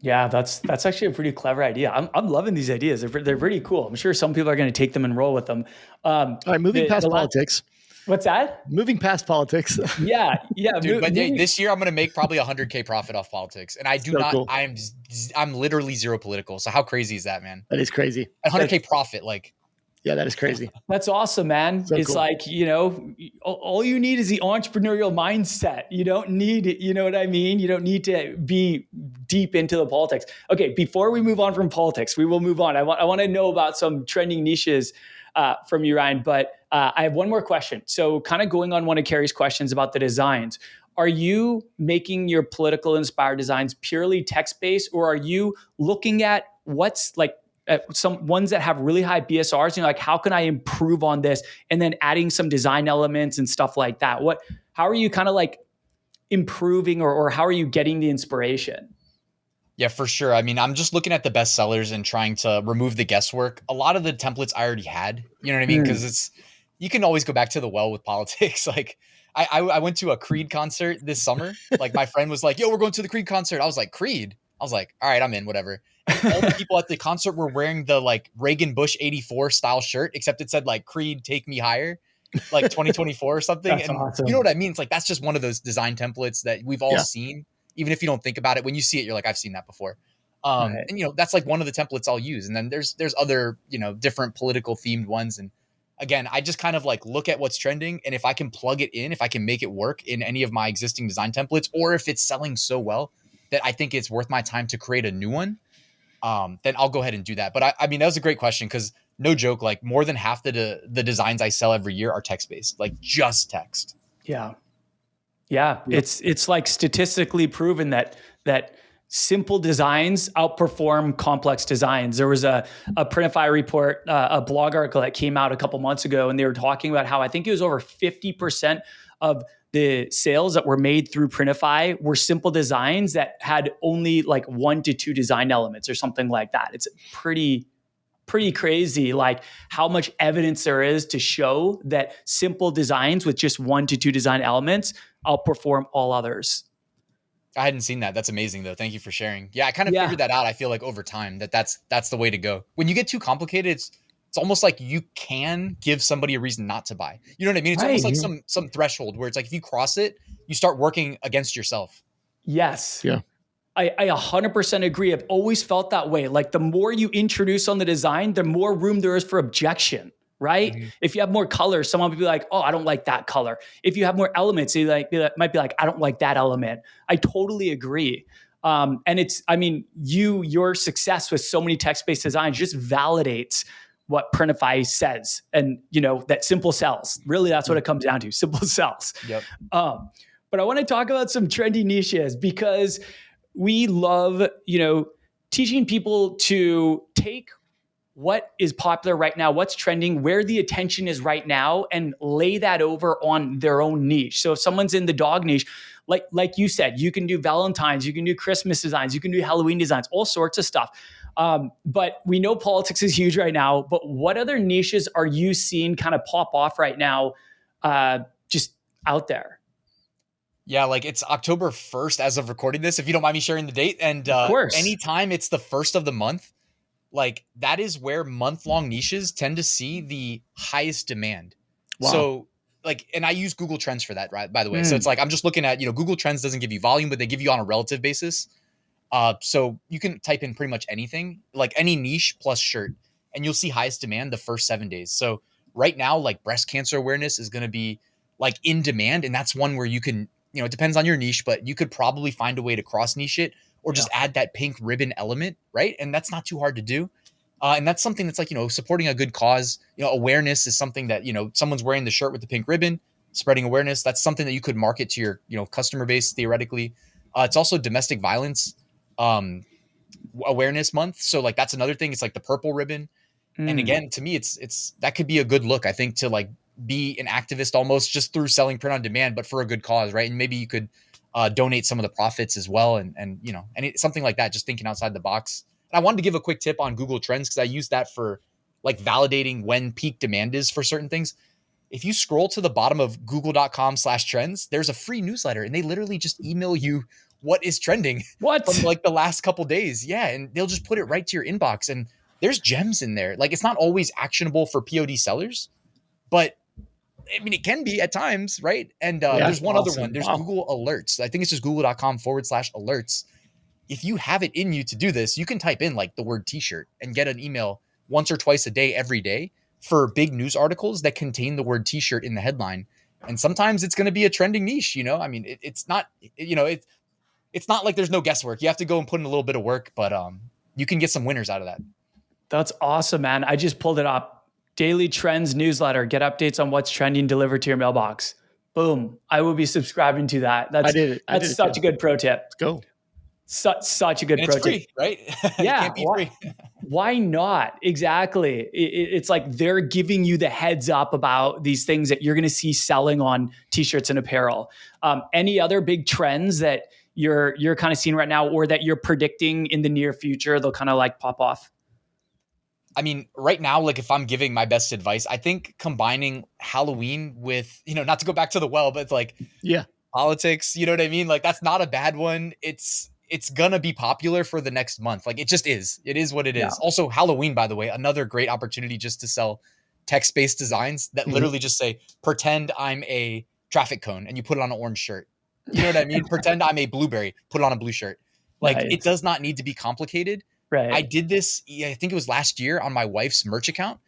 Speaker 1: Yeah, that's actually a pretty clever idea. I'm loving these ideas. They're pretty cool. I'm sure some people are going to take them and roll with them.
Speaker 3: All right, moving past politics.
Speaker 1: What's that?
Speaker 3: Moving past politics.
Speaker 1: Yeah.
Speaker 2: Dude, but this year I'm going to make probably $100K profit off politics. And I do not, cool. I'm literally zero political. So how crazy is that, man?
Speaker 3: That is crazy.
Speaker 2: 100K profit. Like,
Speaker 3: yeah, that is crazy.
Speaker 1: That's awesome, man. So it's cool. Like, all you need is the entrepreneurial mindset. You don't need, you know what I mean? You don't need to be deep into the politics. Okay, before we move on from politics, we will move on. I want to know about some trending niches from you, Ryan, but I have one more question. So kind of going on one of Kerry's questions about the designs, are you making your political inspired designs purely text-based, or are you looking at what's like, some ones that have really high BSRs, like how can I improve on this, and then adding some design elements and stuff like that? How are you kind of like improving, or how are you getting the inspiration?
Speaker 2: Yeah, for sure. I mean, I'm just looking at the best sellers and trying to remove the guesswork. A lot of the templates I already had, you know what I mean? Because you can always go back to the well with politics. Like I went to a Creed concert this summer. Like my friend was like, yo, we're going to the Creed concert. I was like, Creed? I was like, all right, I'm in, whatever. And all the people at the concert were wearing the like Reagan Bush 84 style shirt, except it said like Creed, take me higher, like 2024 or something.
Speaker 1: That's awesome.
Speaker 2: You know what I mean? It's like, that's just one of those design templates that we've all seen. Even if you don't think about it, when you see it, you're like, I've seen that before. Right. And that's like one of the templates I'll use. And then there's other, different political themed ones. And again, I just kind of like look at what's trending. And if I can plug it in, if I can make it work in any of my existing design templates, or if it's selling so well that I think it's worth my time to create a new one, then I'll go ahead and do that. But I mean, that was a great question, because no joke, like more than half the designs I sell every year are text-based, like just text.
Speaker 1: Yeah. Yeah. Yep. It's like statistically proven that simple designs outperform complex designs. There was a Printify report, a blog article that came out a couple months ago, and they were talking about how I think it was over 50% of the sales that were made through Printify were simple designs that had only like 1 to 2 design elements or something like that. It's pretty crazy, like how much evidence there is to show that simple designs with just 1 to 2 design elements outperform all others.
Speaker 2: I hadn't seen that. That's amazing though. Thank you for sharing. Yeah, I kind of figured that out. I feel like over time that's the way to go. When you get too complicated, it's almost like you can give somebody a reason not to buy. You know what I mean? It's almost like some threshold where it's like if you cross it, you start working against yourself.
Speaker 1: Yes.
Speaker 3: Yeah.
Speaker 1: I 100% agree. I've always felt that way. Like the more you introduce on the design, the more room there is for objection, right?
Speaker 2: Mm-hmm.
Speaker 1: If you have more colors, someone would be like, oh, I don't like that color. If you have more elements, you might be like, I don't like that element. I totally agree. And your success with so many text-based designs just validates what Printify says. And, that simple sells. Really, that's what it comes down to. Simple sells.
Speaker 2: Yep.
Speaker 1: But I want to talk about some trendy niches because we love, teaching people to take what is popular right now, what's trending, where the attention is right now, and lay that over on their own niche. So if someone's in the dog niche, like you said, you can do Valentine's, you can do Christmas designs, you can do Halloween designs, all sorts of stuff. But we know politics is huge right now. But what other niches are you seeing kind of pop off right now, just out there?
Speaker 2: Yeah, like it's October 1st as of recording this, if you don't mind me sharing the date. And
Speaker 1: of course,
Speaker 2: anytime it's the first of the month, like that is where month-long niches tend to see the highest demand. Wow. So like, and I use Google Trends for that, right? By the way. So it's like, I'm just looking at, Google Trends doesn't give you volume, but they give you on a relative basis. So you can type in pretty much anything, like any niche plus shirt, and you'll see highest demand the first 7 days. So right now, like breast cancer awareness is going to be like in demand. And that's one where you can, it depends on your niche, but you could probably find a way to cross niche it or just add that pink ribbon element, right? And that's not too hard to do. And that's something that's like, supporting a good cause. Awareness is something that, someone's wearing the shirt with the pink ribbon, spreading awareness. That's something that you could market to your, customer base theoretically. It's also domestic violence awareness month. So like, that's another thing. It's like the purple ribbon. And again, to me, it's that could be a good look, I think, to like be an activist almost just through selling print on demand, but for a good cause, right? And maybe you could donate some of the profits as well. And something like that, just thinking outside the box. And I wanted to give a quick tip on Google Trends because I use that for like validating when peak demand is for certain things. If you scroll to the bottom of google.com/trends, there's a free newsletter and they literally just email you what is trending from like the last couple days. Yeah. And they'll just put it right to your inbox. And there's gems in there. Like it's not always actionable for POD sellers, but I mean, it can be at times, right? And there's one other one. There's Google Alerts. I think it's just google.com/alerts. If you have it in you to do this, you can type in like the word t-shirt and get an email once or twice a day, every day for big news articles that contain the word t-shirt in the headline. And sometimes it's going to be a trending niche, I mean, it's not, it's not like there's no guesswork. You have to go and put in a little bit of work, but you can get some winners out of that.
Speaker 1: That's awesome, man. I just pulled it up. Daily Trends newsletter. Get updates on what's trending delivered to your mailbox. Boom. I will be subscribing to that. That's such a good pro tip.
Speaker 3: Let's go.
Speaker 1: Such a good pro tip.
Speaker 2: Free, right?
Speaker 1: Yeah.
Speaker 2: It can't be free.
Speaker 1: Why not? Exactly. It's like they're giving you the heads up about these things that you're going to see selling on t-shirts and apparel. Any other big trends that you're kind of seeing right now or that you're predicting in the near future, they'll kind of like pop off?
Speaker 2: I mean, right now, like if I'm giving my best advice, I think combining Halloween with, not to go back to the well, but like politics, you know what I mean? Like that's not a bad one. It's going to be popular for the next month. Like it just is. It is what it is. Also, Halloween, by the way, another great opportunity just to sell text-based designs that literally just say, pretend I'm a traffic cone and you put it on an orange shirt. You know what I mean? Pretend I'm a blueberry, put it on a blue shirt. Like it does not need to be complicated. Right. I did this, I think it was last year on my wife's merch account.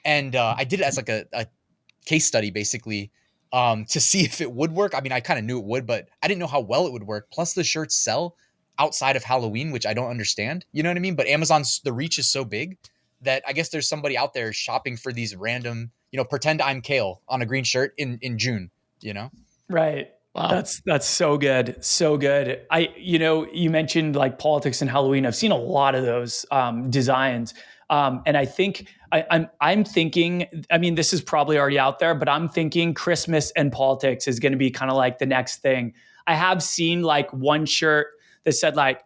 Speaker 2: And I did it as like a case study, basically, to see if it would work. I mean, I kind of knew it would, but I didn't know how well it would work. Plus the shirts sell outside of Halloween, which I don't understand. You know what I mean? But Amazon's, the reach is so big that I guess there's somebody out there shopping for these random, pretend I'm kale on a green shirt in June, Right.
Speaker 1: Wow. That's so good. So good. You mentioned like politics and Halloween. I've seen a lot of those designs. And I think I'm thinking, I mean, this is probably already out there, but I'm thinking Christmas and politics is going to be kind of like the next thing. I have seen like one shirt that said like,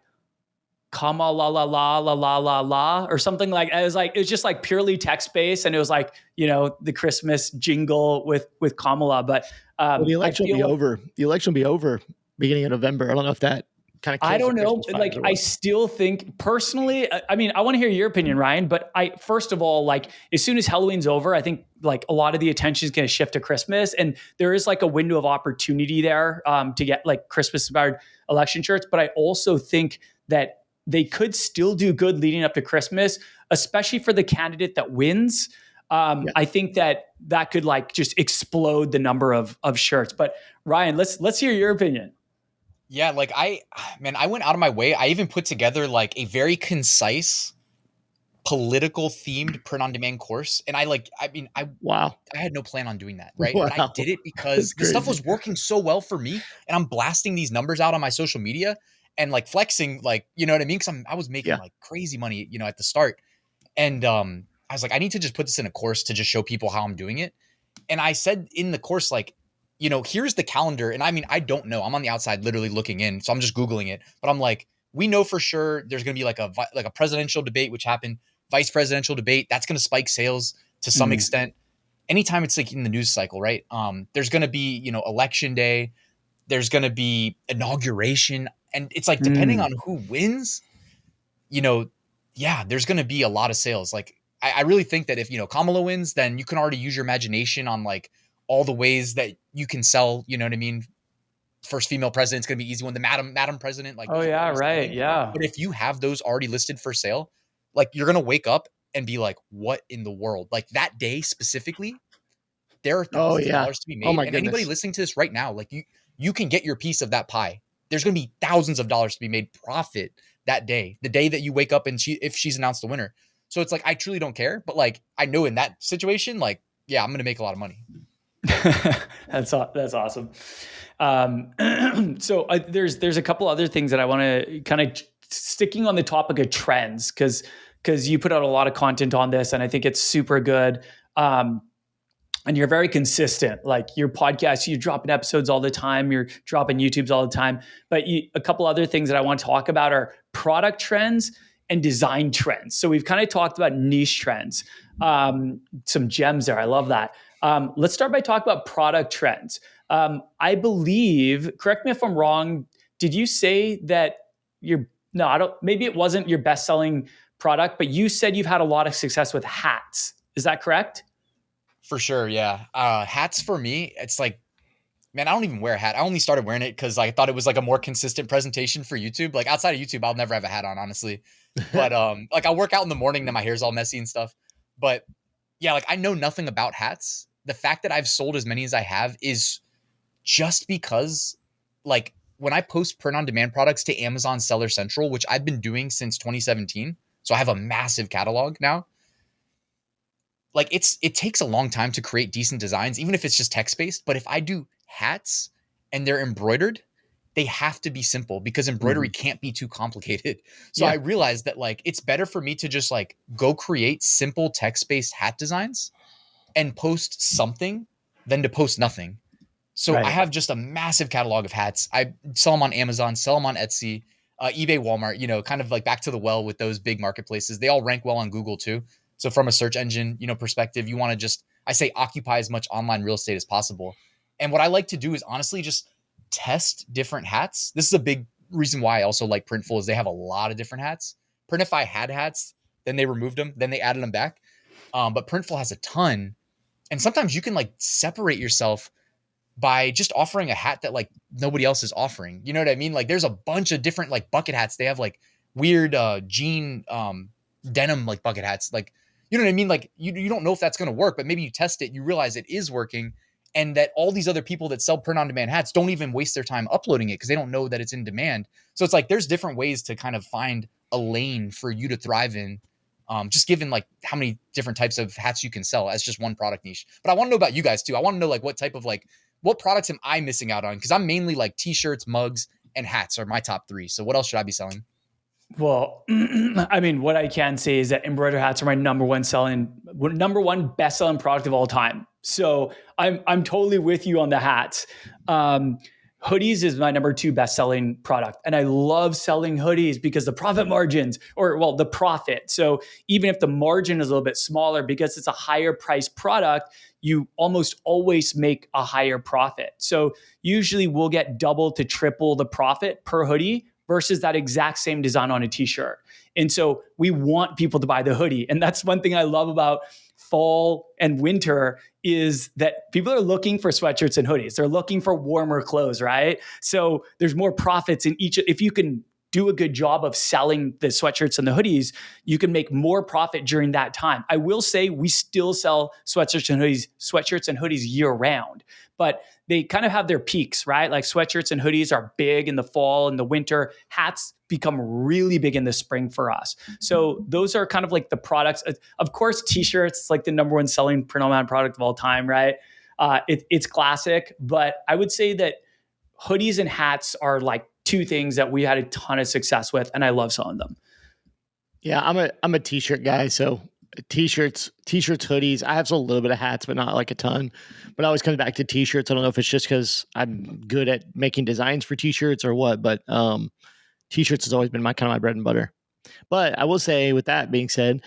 Speaker 1: comma la la la la la la la or something like it was just like purely text based, and it was like the Christmas jingle with Kamala. But
Speaker 3: the election will be over. The election will be over beginning of November. I don't know if that kind of.
Speaker 1: I don't know. Like I still think personally. I mean, I want to hear your opinion, Ryan. But first of all, like as soon as Halloween's over, I think like a lot of the attention is going to shift to Christmas, and there is like a window of opportunity there to get like Christmas inspired election shirts. But I also think that they could still do good leading up to Christmas, especially for the candidate that wins. I think that could like just explode the number of shirts. But Ryan, let's hear your opinion.
Speaker 2: Yeah, like I went out of my way. I even put together like a very concise political themed print on demand course. And
Speaker 3: wow.
Speaker 2: I had no plan on doing that. Right.
Speaker 3: Wow.
Speaker 2: But I did it because the stuff was working so well for me. And I'm blasting these numbers out on my social media and like flexing, like, you know what I mean? Cause I was making like crazy money, you know, at the start. And I was like, I need to just put this in a course to just show people how I'm doing it. And I said in the course, like, you know, here's the calendar. And I mean, I don't know. I'm on the outside literally looking in. So I'm just Googling it. But I'm like, we know for sure there's going to be like a presidential debate, which happened, vice presidential debate. That's going to spike sales to some extent. Anytime it's like in the news cycle, right? There's going to be, you know, election day. There's going to be inauguration. And it's like, depending on who wins, you know, yeah, there's going to be a lot of sales. Like, I really think that if, you know, Kamala wins, then you can already use your imagination on like all the ways that you can sell, you know what I mean? First female president's going to be easy one. The madam president, like,
Speaker 1: oh yeah, right. Yeah.
Speaker 2: But if you have those already listed for sale, like you're going to wake up and be like, what in the world? Like that day specifically, there are thousands of dollars to be made. And anybody listening to this right now, like you can get your piece of that pie. There's going to be thousands of dollars to be made profit that day, the day that you wake up and if she's announced the winner. So it's like, I truly don't care. But like, I know in that situation, like, yeah, I'm going to make a lot of money.
Speaker 1: That's awesome. So there's a couple other things that I want to kind of sticking on the topic of trends, because you put out a lot of content on this and I think it's super good. And you're very consistent, like your podcast, you're dropping episodes all the time, you're dropping YouTubes all the time. But a couple other things that I want to talk about are product trends and design trends. So we've kind of talked about niche trends, some gems there. I love that. Let's start by talking about product trends. I believe, correct me if I'm wrong, did you say that maybe it wasn't your best-selling product, but you said you've had a lot of success with hats. Is that correct?
Speaker 2: For sure, yeah. Hats for me, it's like, man, I don't even wear a hat. I only started wearing it because I thought it was like a more consistent presentation for YouTube. Like outside of YouTube, I'll never have a hat on, honestly. But like I'll work out in the morning, then my hair's all messy and stuff. But yeah, like I know nothing about hats. The fact that I've sold as many as I have is just because like when I post print on demand products to Amazon Seller Central, which I've been doing since 2017. So I have a massive catalog now. Like it takes a long time to create decent designs, even if it's just text-based. But if I do hats and they're embroidered, they have to be simple because embroidery can't be too complicated. So I realized that like, it's better for me to just like go create simple text-based hat designs and post something than to post nothing. So I have just a massive catalog of hats. I sell them on Amazon, sell them on Etsy, eBay, Walmart, you know, kind of like back to the well with those big marketplaces. They all rank well on Google too. So from a search engine, you know, perspective, you want to just, I say occupy as much online real estate as possible. And what I like to do is honestly just test different hats. This is a big reason why I also like Printful is they have a lot of different hats. Printify had hats, then they removed them, then they added them back. But Printful has a ton. And sometimes you can like separate yourself by just offering a hat that like nobody else is offering. You know what I mean? Like there's a bunch of different like bucket hats. They have like weird jean denim like bucket hats. Like, you know what I mean? Like you don't know if that's going to work, but maybe you test it, you realize it is working, and that all these other people that sell print on demand hats don't even waste their time uploading it because they don't know that it's in demand. So it's like there's different ways to kind of find a lane for you to thrive in. Just given like how many different types of hats you can sell as just one product niche. But I want to know about you guys too. I want to know like what products am I missing out on? Because I'm mainly like t-shirts, mugs, and hats are my top 3. So what else should I be selling?
Speaker 1: Well, I mean, what I can say is that embroidered hats are my number one best selling product of all time. So I'm totally with you on the hats. Hoodies is my number 2 best selling product. And I love selling hoodies because the profit margins the profit. So even if the margin is a little bit smaller, because it's a higher price product, you almost always make a higher profit. So usually we'll get double to triple the profit per hoodie versus that exact same design on a t-shirt. And so we want people to buy the hoodie. And that's one thing I love about fall and winter is that people are looking for sweatshirts and hoodies. They're looking for warmer clothes, right? So there's more profits in each. If you can do a good job of selling the sweatshirts and the hoodies, you can make more profit during that time. I will say we still sell sweatshirts and hoodies year round, but they kind of have their peaks, right? Like sweatshirts and hoodies are big in the fall and the winter. Hats become really big in the spring for us. So those are kind of like the products. Of course, t-shirts, like the number one selling print on demand product of all time, right? It's classic, but I would say that hoodies and hats are like two things that we had a ton of success with, and I love selling them.
Speaker 3: Yeah, I'm a t-shirt guy, so t-shirts, hoodies. I have sold a little bit of hats, but not like a ton. But I always comes back to t-shirts. I don't know if it's just because I'm good at making designs for t-shirts or what, but t-shirts has always been my bread and butter. But I will say, with that being said,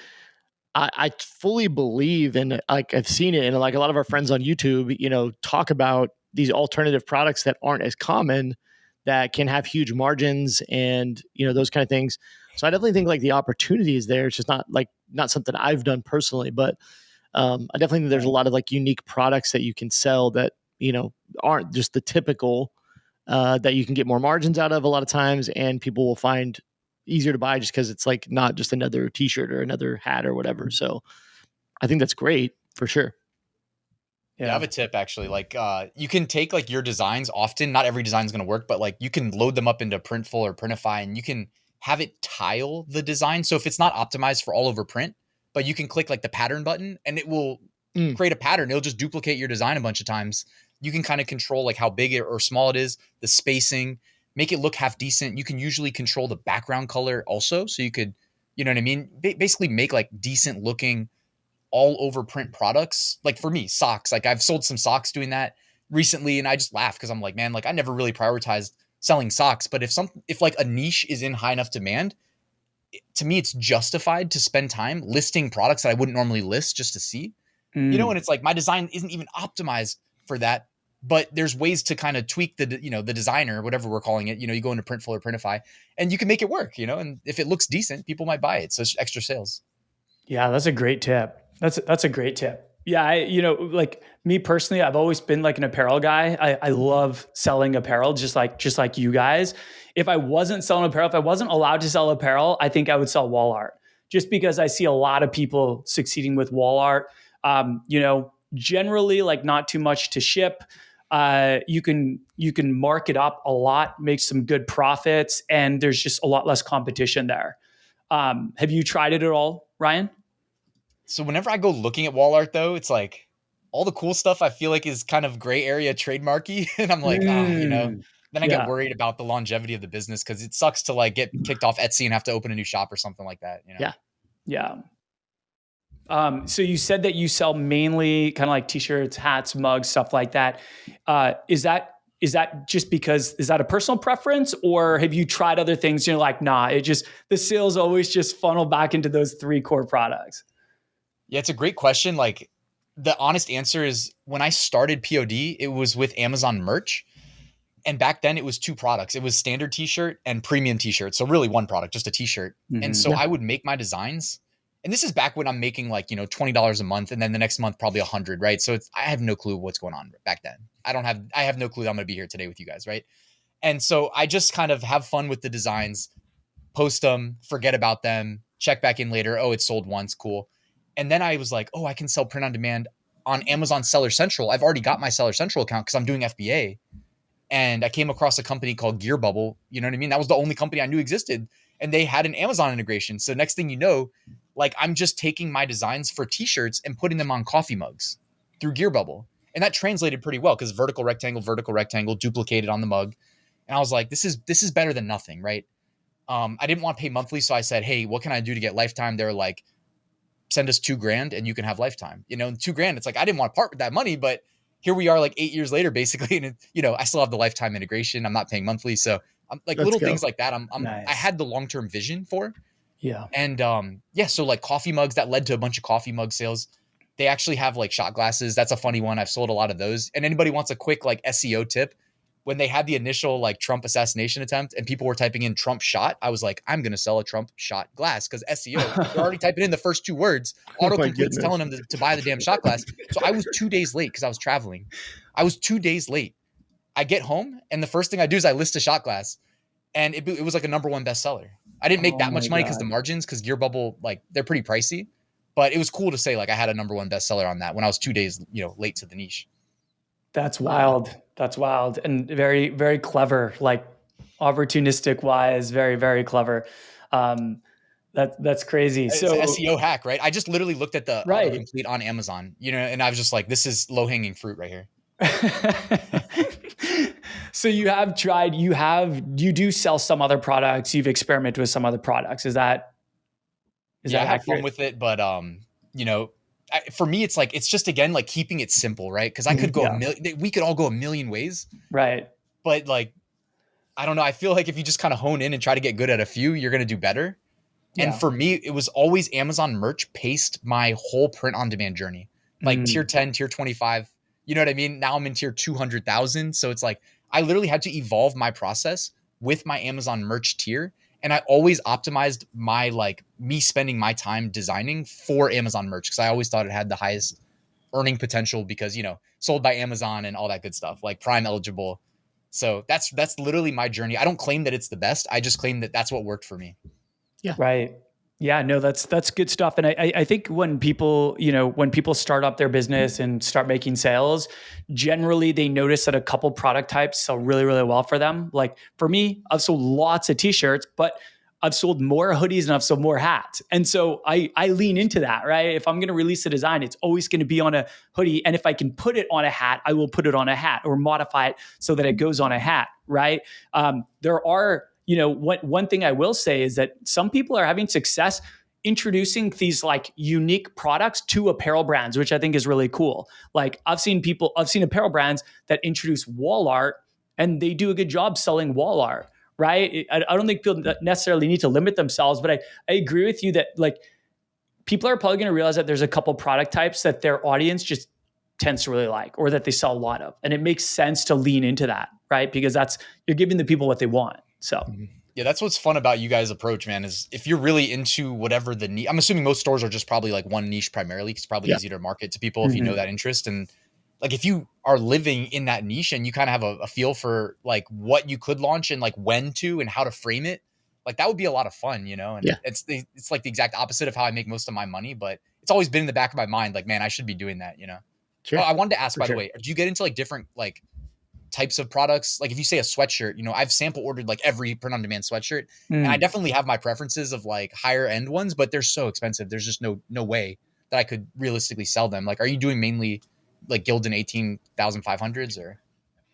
Speaker 3: I fully believe in, like, I've seen it, and like a lot of our friends on YouTube, talk about these alternative products that aren't as common, that can have huge margins and those kind of things. So I definitely think like the opportunity is there. It's just not something I've done personally, but I definitely think there's a lot of like unique products that you can sell that aren't just the typical, that you can get more margins out of a lot of times, and people will find easier to buy just because it's like not just another t-shirt or another hat or whatever. So I think that's great for sure.
Speaker 2: Yeah. I have a tip actually. Like, you can take like your designs. Often, not every design is going to work, but like you can load them up into Printful or Printify, and you can have it tile the design. So if it's not optimized for all over print, but you can click like the pattern button, and it will create a pattern. It'll just duplicate your design a bunch of times. You can kind of control like how big or small it is, the spacing, make it look half decent. You can usually control the background color also. So you could, you know what I mean? Basically make like decent looking all over print products. Like for me, socks, like I've sold some socks doing that recently, and I just laugh because I'm like, man, like I never really prioritized selling socks. But if like a niche is in high enough demand, to me, it's justified to spend time listing products that I wouldn't normally list just to see, and it's like my design isn't even optimized for that. But there's ways to kind of tweak the designer, whatever we're calling it. You go into Printful or Printify, and you can make it work. And if it looks decent, people might buy it. So it's extra sales.
Speaker 1: Yeah, that's a great tip. That's a great tip. Yeah, like me personally, I've always been like an apparel guy. I love selling apparel, just like you guys. If I wasn't selling apparel, if I wasn't allowed to sell apparel, I think I would sell wall art, just because I see a lot of people succeeding with wall art. Generally, like not too much to ship. You can mark it up a lot, make some good profits, and there's just a lot less competition there. Have you tried it at all, Ryan?
Speaker 2: So whenever I go looking at wall art, though, it's like all the cool stuff I feel like is kind of gray area trademarky. And I'm like, then I get worried about the longevity of the business, because it sucks to like get kicked off Etsy and have to open a new shop or something like that.
Speaker 1: Yeah. So you said that you sell mainly kind of like t-shirts, hats, mugs, stuff like that. Is that just because, is that a personal preference, or have you tried other things? You're like, nah, the sales always just funnel back into those three core products.
Speaker 2: Yeah, it's a great question. Like, the honest answer is, when I started POD, it was with Amazon merch. And back then it was two products. It was standard t-shirt and premium t-shirt. So really one product, just a t-shirt. Mm-hmm. And so I would make my designs. And this is back when I'm making like, $20 a month, and then the next month probably $100, right? So I have no clue what's going on back then. I have no clue that I'm going to be here today with you guys, right? And so I just kind of have fun with the designs, post them, forget about them, check back in later. Oh, it's sold once, cool. And then I was like, oh, I can sell print on demand on Amazon Seller Central. I've already got my Seller Central account because I'm doing FBA. And I came across a company called Gear Bubble. You know what I mean? That was the only company I knew existed. And they had an Amazon integration. So next thing you know, like, I'm just taking my designs for t-shirts and putting them on coffee mugs through Gear Bubble. And that translated pretty well, because vertical rectangle, duplicated on the mug. And I was like, this is better than nothing, right? I didn't want to pay monthly. So I said, hey, what can I do to get lifetime? They're like, send us $2,000 and you can have lifetime. And $2,000, it's like, I didn't want to part with that money, but here we are like 8 years later, basically. And I still have the lifetime integration. I'm not paying monthly. So I'm like, little things like that. Nice. I had the long-term vision for.
Speaker 1: Yeah.
Speaker 2: And so like coffee mugs, that led to a bunch of coffee mug sales. They actually have like shot glasses. That's a funny one. I've sold a lot of those. And anybody wants a quick like SEO tip, when they had the initial like Trump assassination attempt and people were typing in Trump shot, I was like, I'm going to sell a Trump shot glass, because SEO, they're already typing in the first two words. Autocomplete's telling them to buy the damn shot glass. So I was 2 days late because I was traveling. I was 2 days late. I get home, and the first thing I do is I list a shot glass. and it was like a #1 bestseller. I didn't make
Speaker 1: Oh
Speaker 2: that
Speaker 1: my
Speaker 2: much money because the
Speaker 1: God.
Speaker 2: margins, because Gear Bubble, like they're pretty pricey, but it was cool to say like I had a #1 bestseller on that when I was 2 days, late to the niche.
Speaker 1: That's wild. That's wild. And very, very clever, like opportunistic wise, very, very clever. Um, that's crazy.
Speaker 2: It's an
Speaker 1: So,
Speaker 2: SEO hack, right? I just literally looked at the
Speaker 1: right.
Speaker 2: autocomplete on Amazon, and I was just like, this is low hanging fruit right here.
Speaker 1: So you do sell some other products. You've experimented with some other products. Is that
Speaker 2: I have fun
Speaker 1: accurate?
Speaker 2: with it, but for me, it's just again like keeping it simple, right? Because I could go
Speaker 1: Yeah.
Speaker 2: we could all go a million ways,
Speaker 1: Right.
Speaker 2: but like I don't know. I feel like if you just kind of hone in and try to get good at a few, you're gonna do better. And
Speaker 1: Yeah.
Speaker 2: for me, it was always Amazon merch paced my whole print on demand journey, like tier 10, tier 25. You know what I mean? Now I'm in tier 200,000. So it's like I literally had to evolve my process with my Amazon merch tier. And I always optimized me spending my time designing for Amazon merch because I always thought it had the highest earning potential because, sold by Amazon and all that good stuff, like Prime eligible. So that's literally my journey. I don't claim that it's the best. I just claim that that's what worked for me.
Speaker 3: Yeah.
Speaker 1: Right. Yeah, no, that's good stuff. And I think when people start up their business and start making sales, generally they notice that a couple product types sell really, really well for them. Like for me, I've sold lots of t-shirts, but I've sold more hoodies and I've sold more hats. And so I lean into that, right? If I'm going to release a design, it's always going to be on a hoodie. And if I can put it on a hat, I will put it on a hat or modify it so that it goes on a hat, right? There are one thing I will say is that some people are having success introducing these like unique products to apparel brands, which I think is really cool. Like I've seen apparel brands that introduce wall art and they do a good job selling wall art, right? I don't think people necessarily need to limit themselves, but I agree with you that like people are probably going to realize that there's a couple product types that their audience just tends to really like or that they sell a lot of. And it makes sense to lean into that, right? Because you're giving the people what they want. So
Speaker 2: yeah, that's what's fun about you guys' approach, man, is if you're really into whatever the niche, I'm assuming most stores are just probably like one niche primarily. It's probably easier to market to people if you know that interest. And like, if you are living in that niche and you kind of have a feel for like what you could launch and like when to and how to frame it, like that would be a lot of fun, And it's like the exact opposite of how I make most of my money, but it's always been in the back of my mind, like, man, I should be doing that,
Speaker 3: Sure.
Speaker 2: Oh, I wanted to ask, by the way, do you get into like different like types of products? Like if you say a sweatshirt, I've sample ordered like every print on demand sweatshirt, and I definitely have my preferences of like higher end ones, but they're so expensive. There's just no way that I could realistically sell them. Like, are you doing mainly like Gildan 18,500s or?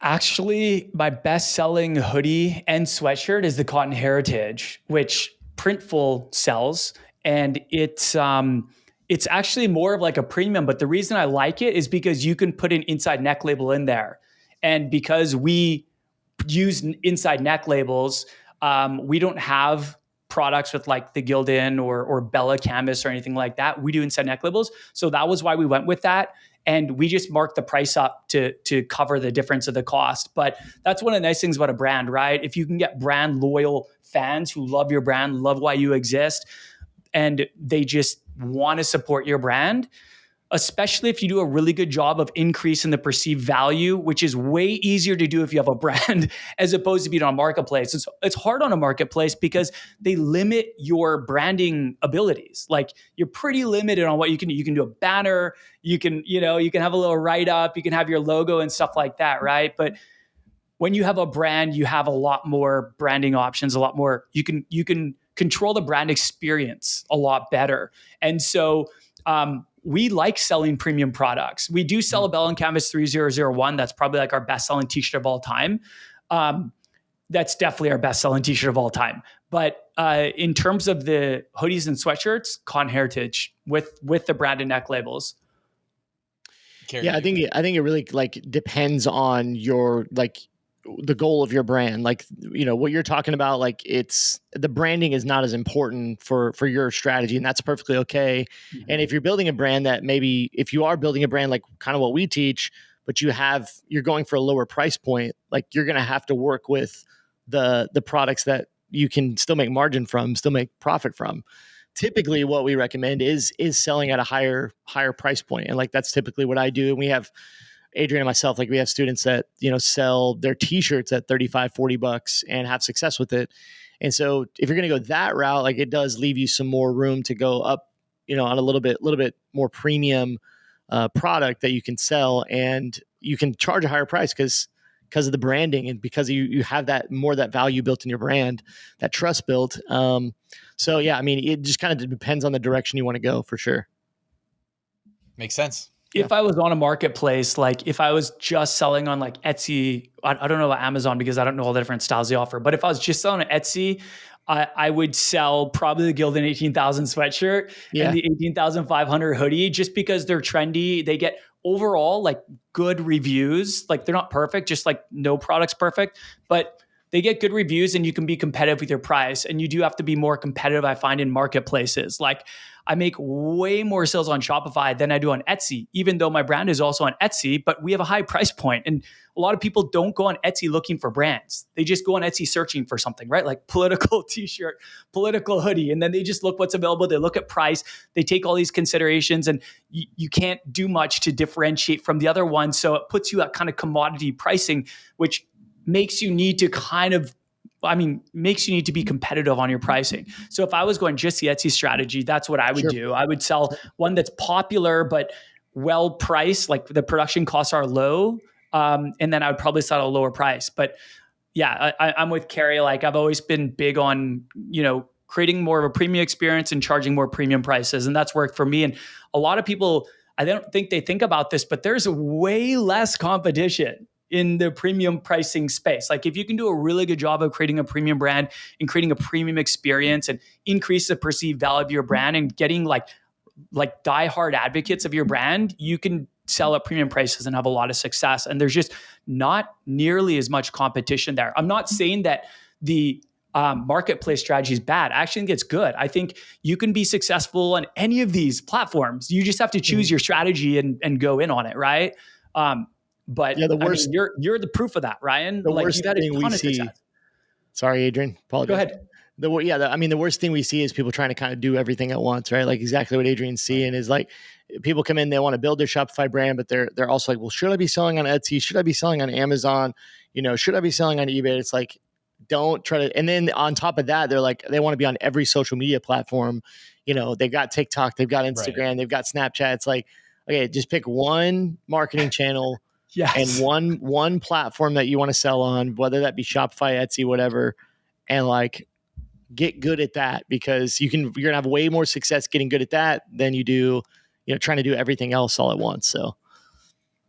Speaker 1: Actually, my best selling hoodie and sweatshirt is the Cotton Heritage, which Printful sells. And it's actually more of like a premium. But the reason I like it is because you can put an inside neck label in there. And because we use inside neck labels, we don't have products with like the Gildan or Bella canvas or anything like that. We do inside neck labels. So that was why we went with that. And we just marked the price up to cover the difference of the cost. But that's one of the nice things about a brand, right? If you can get brand loyal fans who love your brand, love why you exist, and they just want to support your brand, especially if you do a really good job of increasing the perceived value, which is way easier to do if you have a brand as opposed to being on a marketplace. It's hard on a marketplace because they limit your branding abilities. Like you're pretty limited on what you can do. You can do a banner, you can have a little write-up, you can have your logo and stuff like that, right? But when you have a brand, you have a lot more branding options, a lot more. You can control the brand experience a lot better. And so we like selling premium products. We do sell a Bell and Canvas 3001. That's probably like our best selling t-shirt of all time. That's definitely our best selling t-shirt of all time. But in terms of the hoodies and sweatshirts, Con Heritage with the branded neck labels.
Speaker 2: Kerry,
Speaker 3: Yeah, I think it really like depends on your like the goal of your brand. Like, what you're talking about, like it's the branding is not as important for your strategy, and that's perfectly okay. Mm-hmm. And if you're building a brand that maybe if you are building a brand like kind of what we teach, but you're going for a lower price point, like you're going to have to work with the products that you can still make margin from, still make profit from. Typically what we recommend is selling at a higher price point. And like, that's typically what I do. And we have, Adrian and myself, like we have students that, sell their t-shirts at 35, $40 and have success with it. And so if you're going to go that route, like it does leave you some more room to go up, on a little bit more premium product that you can sell, and you can charge a higher price because of the branding and because you have that value built in your brand, that trust built. So yeah, I mean, it just kind of depends on the direction you want to go for sure.
Speaker 2: Makes sense.
Speaker 1: If I was on a marketplace, like if I was just selling on like Etsy, I don't know about Amazon because I don't know all the different styles they offer, but if I was just selling on Etsy, I would sell probably the Gildan 18,000 sweatshirt and the 18,500 hoodie just because they're trendy. They get overall like good reviews. Like they're not perfect, just like no product's perfect, but they get good reviews and you can be competitive with your price. And you do have to be more competitive, I find, in marketplaces. Like I make way more sales on Shopify than I do on Etsy, even though my brand is also on Etsy, but we have a high price point. And a lot of people don't go on Etsy looking for brands. They just go on Etsy searching for something, right? Like political t-shirt, political hoodie. And then they just look what's available. They look at price. They take all these considerations, and you can't do much to differentiate from the other one. So it puts you at kind of commodity pricing, which makes you need to be competitive on your pricing. So if I was going just the Etsy strategy, that's what I would do. I would sell one that's popular, but well priced, like the production costs are low. And then I would probably sell at a lower price. But yeah, I'm with Kerry. Like I've always been big on, creating more of a premium experience and charging more premium prices. And that's worked for me. And a lot of people, I don't think they think about this, but there's way less competition in the premium pricing space. Like if you can do a really good job of creating a premium brand and creating a premium experience and increase the perceived value of your brand and getting like diehard advocates of your brand, you can sell at premium prices and have a lot of success. And there's just not nearly as much competition there. I'm not saying that the marketplace strategy is bad. I actually think it's good. I think you can be successful on any of these platforms. You just have to choose your strategy and go in on it, right? But yeah, the worst. You're the proof of that, Ryan.
Speaker 3: The worst thing we see. Sorry, Adrian. Apologize.
Speaker 1: Go ahead.
Speaker 3: The worst thing we see is people trying to kind of do everything at once, right? Like exactly what Adrian's seeing is like people come in, they want to build their Shopify brand, but they're also like, well, should I be selling on Etsy? Should I be selling on Amazon? Should I be selling on eBay? It's like, don't try to. And then on top of that, they're like, they want to be on every social media platform. They've got TikTok, they've got Instagram, they've got Snapchat. It's like, okay, just pick one marketing channel.
Speaker 1: Yes.
Speaker 3: And one platform that you want to sell on, whether that be Shopify, Etsy, whatever, and like get good at that, because you're gonna have way more success getting good at that than you do, trying to do everything else all at once. So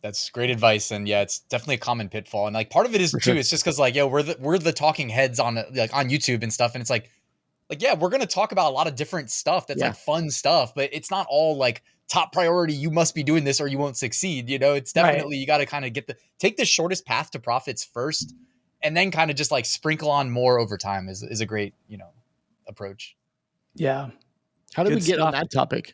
Speaker 2: that's great advice, and yeah, it's definitely a common pitfall. And like part of it is too, it's just because like we're the talking heads on like on YouTube and stuff, and it's like yeah, we're gonna talk about a lot of different stuff that's like fun stuff, but it's not all like top priority. You must be doing this or you won't succeed. It's definitely you got to kind of take the shortest path to profits first, and then kind of just like sprinkle on more over time is a great approach.
Speaker 1: Yeah.
Speaker 3: How did we get on that topic?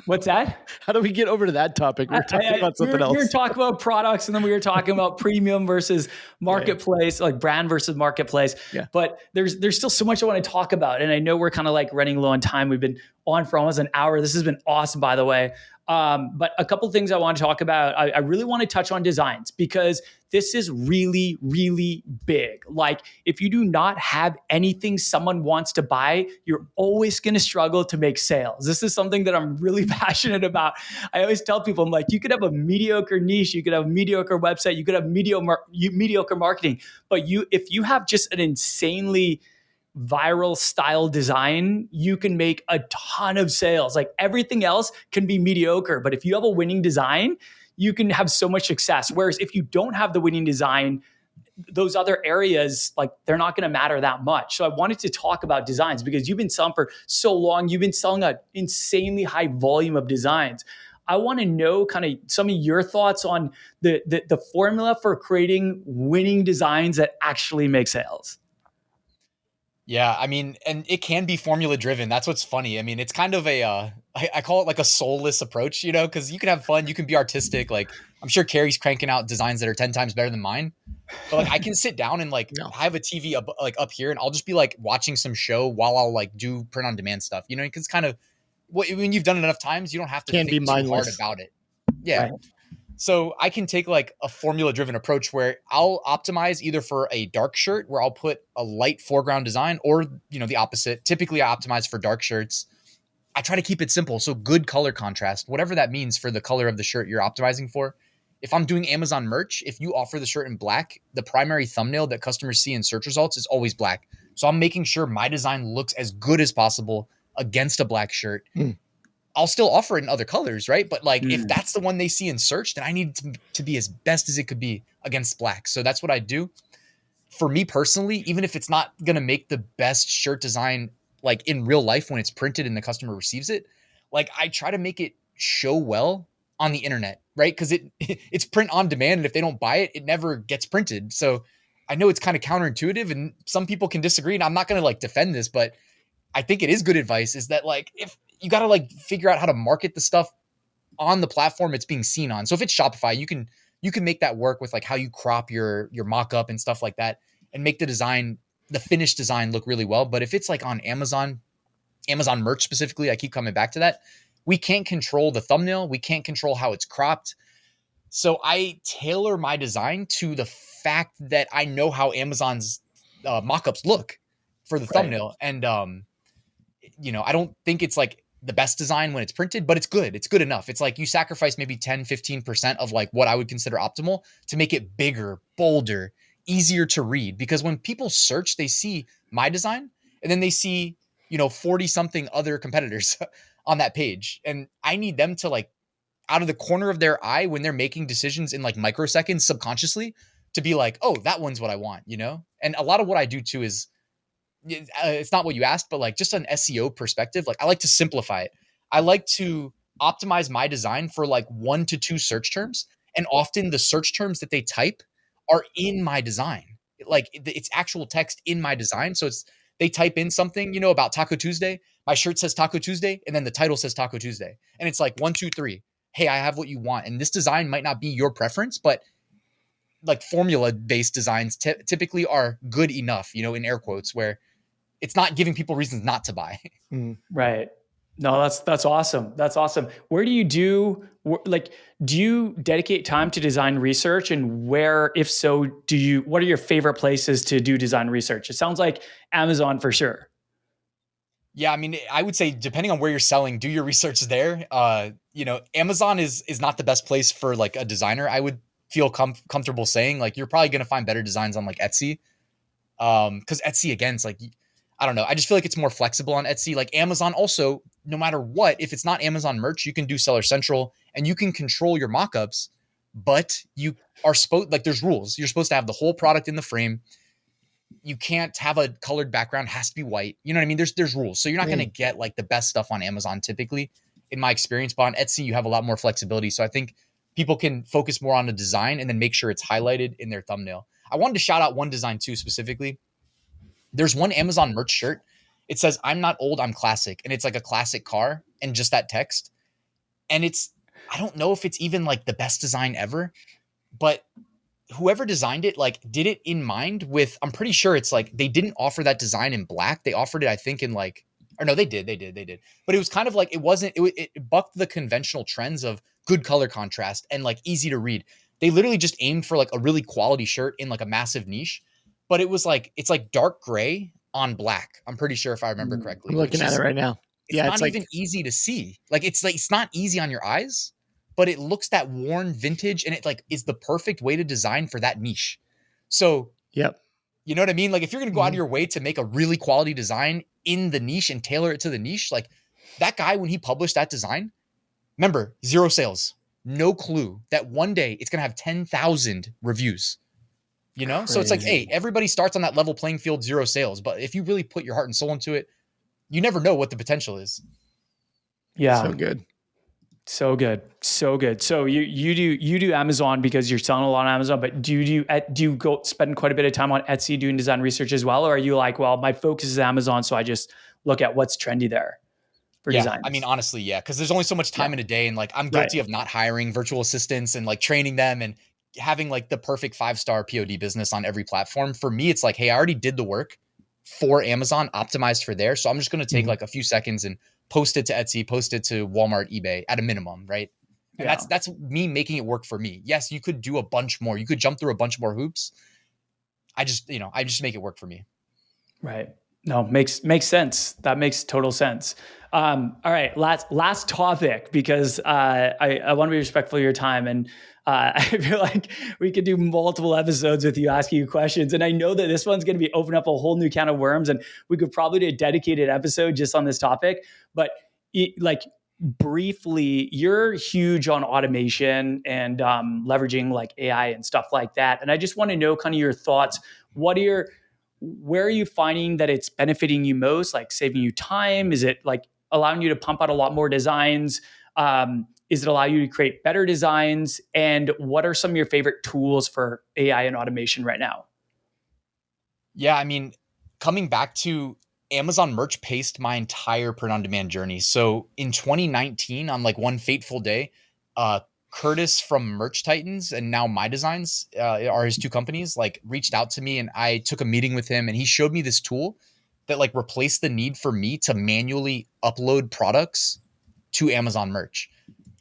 Speaker 1: What's that?
Speaker 3: How do we get over to that topic? We were talking about something else.
Speaker 1: We were talking about products, and then we were talking about premium versus marketplace, like brand versus marketplace. Yeah. But there's still so much I want to talk about. And I know we're kind of like running low on time. We've been on for almost an hour. This has been awesome, by the way. But a couple of things I want to talk about. I really want to touch on designs, because this is really, really big. Like if you do not have anything someone wants to buy, you're always going to struggle to make sales. This is something that I'm really passionate about. I always tell people, I'm like, you could have a mediocre niche, you could have a mediocre website, you could have mediocre marketing, but if you have just an insanely viral style design, you can make a ton of sales. Like everything else can be mediocre, but if you have a winning design, you can have so much success. Whereas if you don't have the winning design, those other areas, like they're not going to matter that much. So I wanted to talk about designs, because you've been selling for so long. You've been selling an insanely high volume of designs. I want to know kind of some of your thoughts on the formula for creating winning designs that actually make sales.
Speaker 2: Yeah, I mean, and it can be formula driven. That's what's funny. I mean, it's kind of I call it like a soulless approach, because you can have fun, you can be artistic. Like I'm sure Kerry's cranking out designs that are 10 times better than mine. But like I can sit down and like I have a TV up here, and I'll just be like watching some show while I'll like do print on demand stuff. Because kind of when you've done it enough times, you don't have to think too hard about it. Yeah. Right. So I can take like a formula driven approach where I'll optimize either for a dark shirt where I'll put a light foreground design, or, the opposite. Typically I optimize for dark shirts. I try to keep it simple. So good color contrast, whatever that means for the color of the shirt you're optimizing for. If I'm doing Amazon merch, if you offer the shirt in black, the primary thumbnail that customers see in search results is always black. So I'm making sure my design looks as good as possible against a black shirt. I'll still offer it in other colors, right? But like if that's the one they see in search, then I need to be as best as it could be against black. So that's what I do. For me personally, even if it's not going to make the best shirt design like in real life when it's printed and the customer receives it, like I try to make it show well on the internet, right? Because it's print on demand, and if they don't buy it, it never gets printed. So I know it's kind of counterintuitive, and some people can disagree, and I'm not going to like defend this, but I think it is good advice, is that like if you got to like figure out how to market the stuff on the platform it's being seen on. So if it's Shopify, you can make that work with like how you crop your mock-up and stuff like that, and make the design, the finished design, look really well. But if it's like on Amazon merch specifically, I keep coming back to that. We can't control the thumbnail. We can't control how it's cropped. So I tailor my design to the fact that I know how Amazon's mock-ups look for the thumbnail. And, I don't think it's like the best design when it's printed, but it's good. It's good enough. It's like you sacrifice maybe 10, 15% of like what I would consider optimal to make it bigger, bolder, easier to read. Because when people search, they see my design, and then they see, 40 something other competitors on that page. And I need them to like, out of the corner of their eye, when they're making decisions in like microseconds subconsciously, to be like, oh, that one's what I want, And a lot of what I do too is, it's not what you asked, but like just an SEO perspective, like I like to simplify it. I like to optimize my design for like 1 to 2 search terms. And often the search terms that they type are in my design. Like it's actual text in my design. So they type in something, about Taco Tuesday. My shirt says Taco Tuesday, and then the title says Taco Tuesday. And it's like 1, 2, 3. Hey, I have what you want. And this design might not be your preference, but like formula-based designs typically are good enough, in air quotes, where it's not giving people reasons not to buy.
Speaker 1: Right. No, that's awesome. That's awesome. Where do you dedicate time to design research, and where, if so, what are your favorite places to do design research? It sounds like Amazon for sure.
Speaker 2: Yeah, I mean, I would say depending on where you're selling, do your research there. Amazon is not the best place for like a designer. I would feel comfortable saying like you're probably going to find better designs on like Etsy. Because Etsy, again, it's like, I don't know. I just feel like it's more flexible on Etsy. Like Amazon also, no matter what, if it's not Amazon merch, you can do Seller Central and you can control your mockups, but you are there's rules. You're supposed to have the whole product in the frame. You can't have a colored background, has to be white. You know what I mean? There's rules. So you're not going to get like the best stuff on Amazon typically, in my experience, but on Etsy, you have a lot more flexibility. So I think people can focus more on the design and then make sure it's highlighted in their thumbnail. I wanted to shout out one design too, specifically. There's one Amazon merch shirt. It says, "I'm not old, I'm classic." And it's like a classic car and just that text. And I don't know if it's even like the best design ever, but whoever designed it, like did it in mind with, I'm pretty sure it's like, they didn't offer that design in black. They offered it, I think in like, or no, they did. But it was kind of like, it bucked the conventional trends of good color contrast and like easy to read. They literally just aimed for like a really quality shirt in like a massive niche. But it was like, it's like dark gray on black. I'm pretty sure if I remember correctly.
Speaker 3: I'm looking at it right now.
Speaker 2: It's not even easy to see. Like it's not easy on your eyes, but it looks that worn vintage, and it like is the perfect way to design for that niche. So,
Speaker 3: yep.
Speaker 2: You know what I mean? Like if you're going to go out of your way to make a really quality design in the niche and tailor it to the niche, like that guy, when he published that design, remember, 0 sales, no clue that one day it's going to have 10,000 reviews. Crazy. So it's like, hey, everybody starts on that level playing field, 0 sales. But if you really put your heart and soul into it, you never know what the potential is.
Speaker 1: Yeah.
Speaker 3: So good.
Speaker 1: So good. So good. So you do Amazon because you're selling a lot on Amazon, but do you go spend quite a bit of time on Etsy doing design research as well? Or are you like, well, my focus is Amazon, so I just look at what's trendy there for design?
Speaker 2: I mean, honestly, yeah. Cause there's only so much time in a day, and like I'm guilty of not hiring virtual assistants and like training them and having like the perfect 5-star POD business on every platform. For me, it's like, hey, I already did the work for Amazon, optimized for there. So I'm just going to take like a few seconds and post it to Etsy, post it to Walmart, eBay at a minimum, right? And
Speaker 1: Yeah.
Speaker 2: that's me making it work for me. Yes, you could do a bunch more. You could jump through a bunch more hoops. I just make it work for me.
Speaker 1: Right. No, makes sense. That makes total sense. All right, last topic, because I want to be respectful of your time, and I feel like we could do multiple episodes with you asking you questions. And I know that this one's going to be open up a whole new can of worms, and we could probably do a dedicated episode just on this topic. But like briefly, you're huge on automation and leveraging like AI and stuff like that. And I just want to know kind of your thoughts. Where are you finding that it's benefiting you most? Like saving you time? Is it like allowing you to pump out a lot more designs? Is it allow you to create better designs? And what are some of your favorite tools for AI and automation right now?
Speaker 2: Yeah, I mean, coming back to Amazon merch paced my entire print on demand journey. So in 2019, on like one fateful day, uh, Curtis from Merch Titans and now My Designs are his two companies, like reached out to me, and I took a meeting with him, and he showed me this tool that like replaced the need for me to manually upload products to Amazon merch.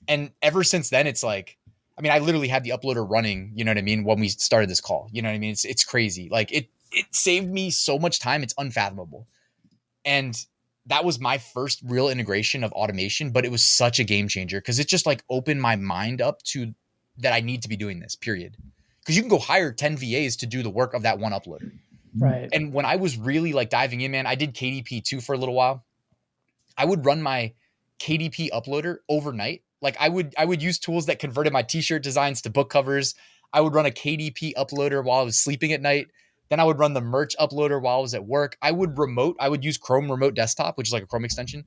Speaker 2: And ever since then, it's like, I mean, I literally had the uploader running, you know what I mean, when we started this call. You know what I mean? It's crazy. Like it saved me so much time. It's unfathomable. And that was my first real integration of automation, but it was such a game changer because it just like opened my mind up to that I need to be doing this, period. Because you can go hire 10 VAs to do the work of that one uploader.
Speaker 1: Right.
Speaker 2: And when I was really like diving in, man, I did KDP too for a little while. I would run my KDP uploader overnight. Like I would use tools that converted my t-shirt designs to book covers. I would run a KDP uploader while I was sleeping at night. Then I would run the merch uploader while I was at work. I would use Chrome Remote Desktop, which is like a Chrome extension,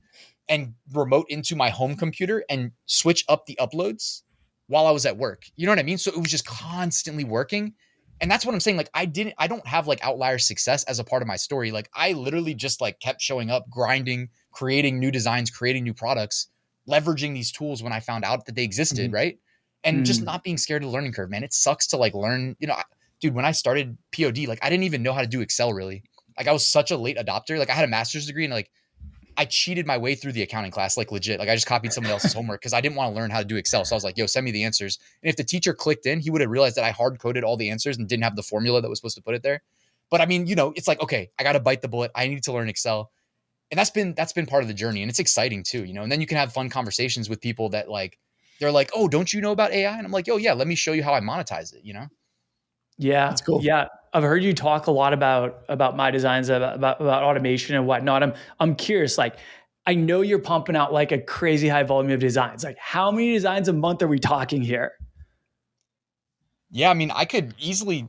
Speaker 2: and remote into my home computer and switch up the uploads while I was at work. You know what I mean? So it was just constantly working. And that's what I'm saying. Like I don't have like outlier success as a part of my story. Like I literally just like kept showing up, grinding, creating new designs, creating new products, leveraging these tools when I found out that they existed,
Speaker 1: Mm-hmm.
Speaker 2: right? And just not being scared of the learning curve, man. It sucks to like learn, dude, when I started POD, like I didn't even know how to do Excel really. Like I was such a late adopter. Like I had a master's degree and like I cheated my way through the accounting class, like legit. Like I just copied somebody else's homework because I didn't want to learn how to do Excel. So I was like, yo, send me the answers. And if the teacher clicked in, he would have realized that I hard coded all the answers and didn't have the formula that was supposed to put it there. But I mean, it's like, okay, I got to bite the bullet. I need to learn Excel. And that's been part of the journey. And it's exciting too, and then you can have fun conversations with people that like, they're like, oh, don't you know about AI? And I'm like, oh yeah, let me show you how I monetize it,
Speaker 1: Yeah.
Speaker 3: That's cool.
Speaker 1: Yeah. I've heard you talk a lot about My Designs, about automation and whatnot. I'm curious, like, I know you're pumping out like a crazy high volume of designs. Like how many designs a month are we talking here?
Speaker 2: Yeah, I mean, I could easily,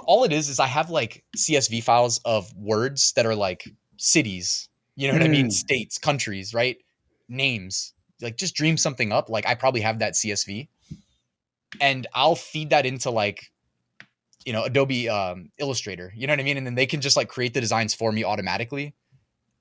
Speaker 2: all it is I have like CSV files of words that are like cities, you know what I mean? States, countries, right? Names. Like just dream something up. Like I probably have that CSV and I'll feed that into like, Adobe Illustrator, you know what I mean? And then they can just like create the designs for me automatically.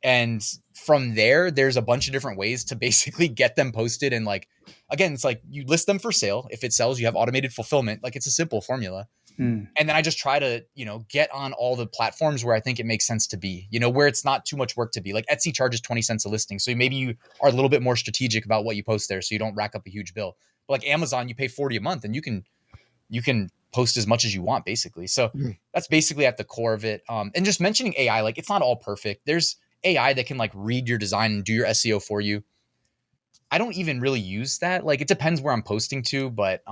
Speaker 2: And from there, there's a bunch of different ways to basically get them posted. And like, again, it's like you list them for sale. If it sells, you have automated fulfillment. Like it's a simple formula. And then I just try to, get on all the platforms where I think it makes sense to be, where it's not too much work to be. Like Etsy charges 20 cents a listing. So maybe you are a little bit more strategic about what you post there so you don't rack up a huge bill. But like Amazon, you pay 40 a month and you can post as much as you want basically. So that's basically at the core of it. And just mentioning AI, like it's not all perfect. There's AI that can like read your design and do your SEO for you. I don't even really use that. Like it depends where I'm posting to, but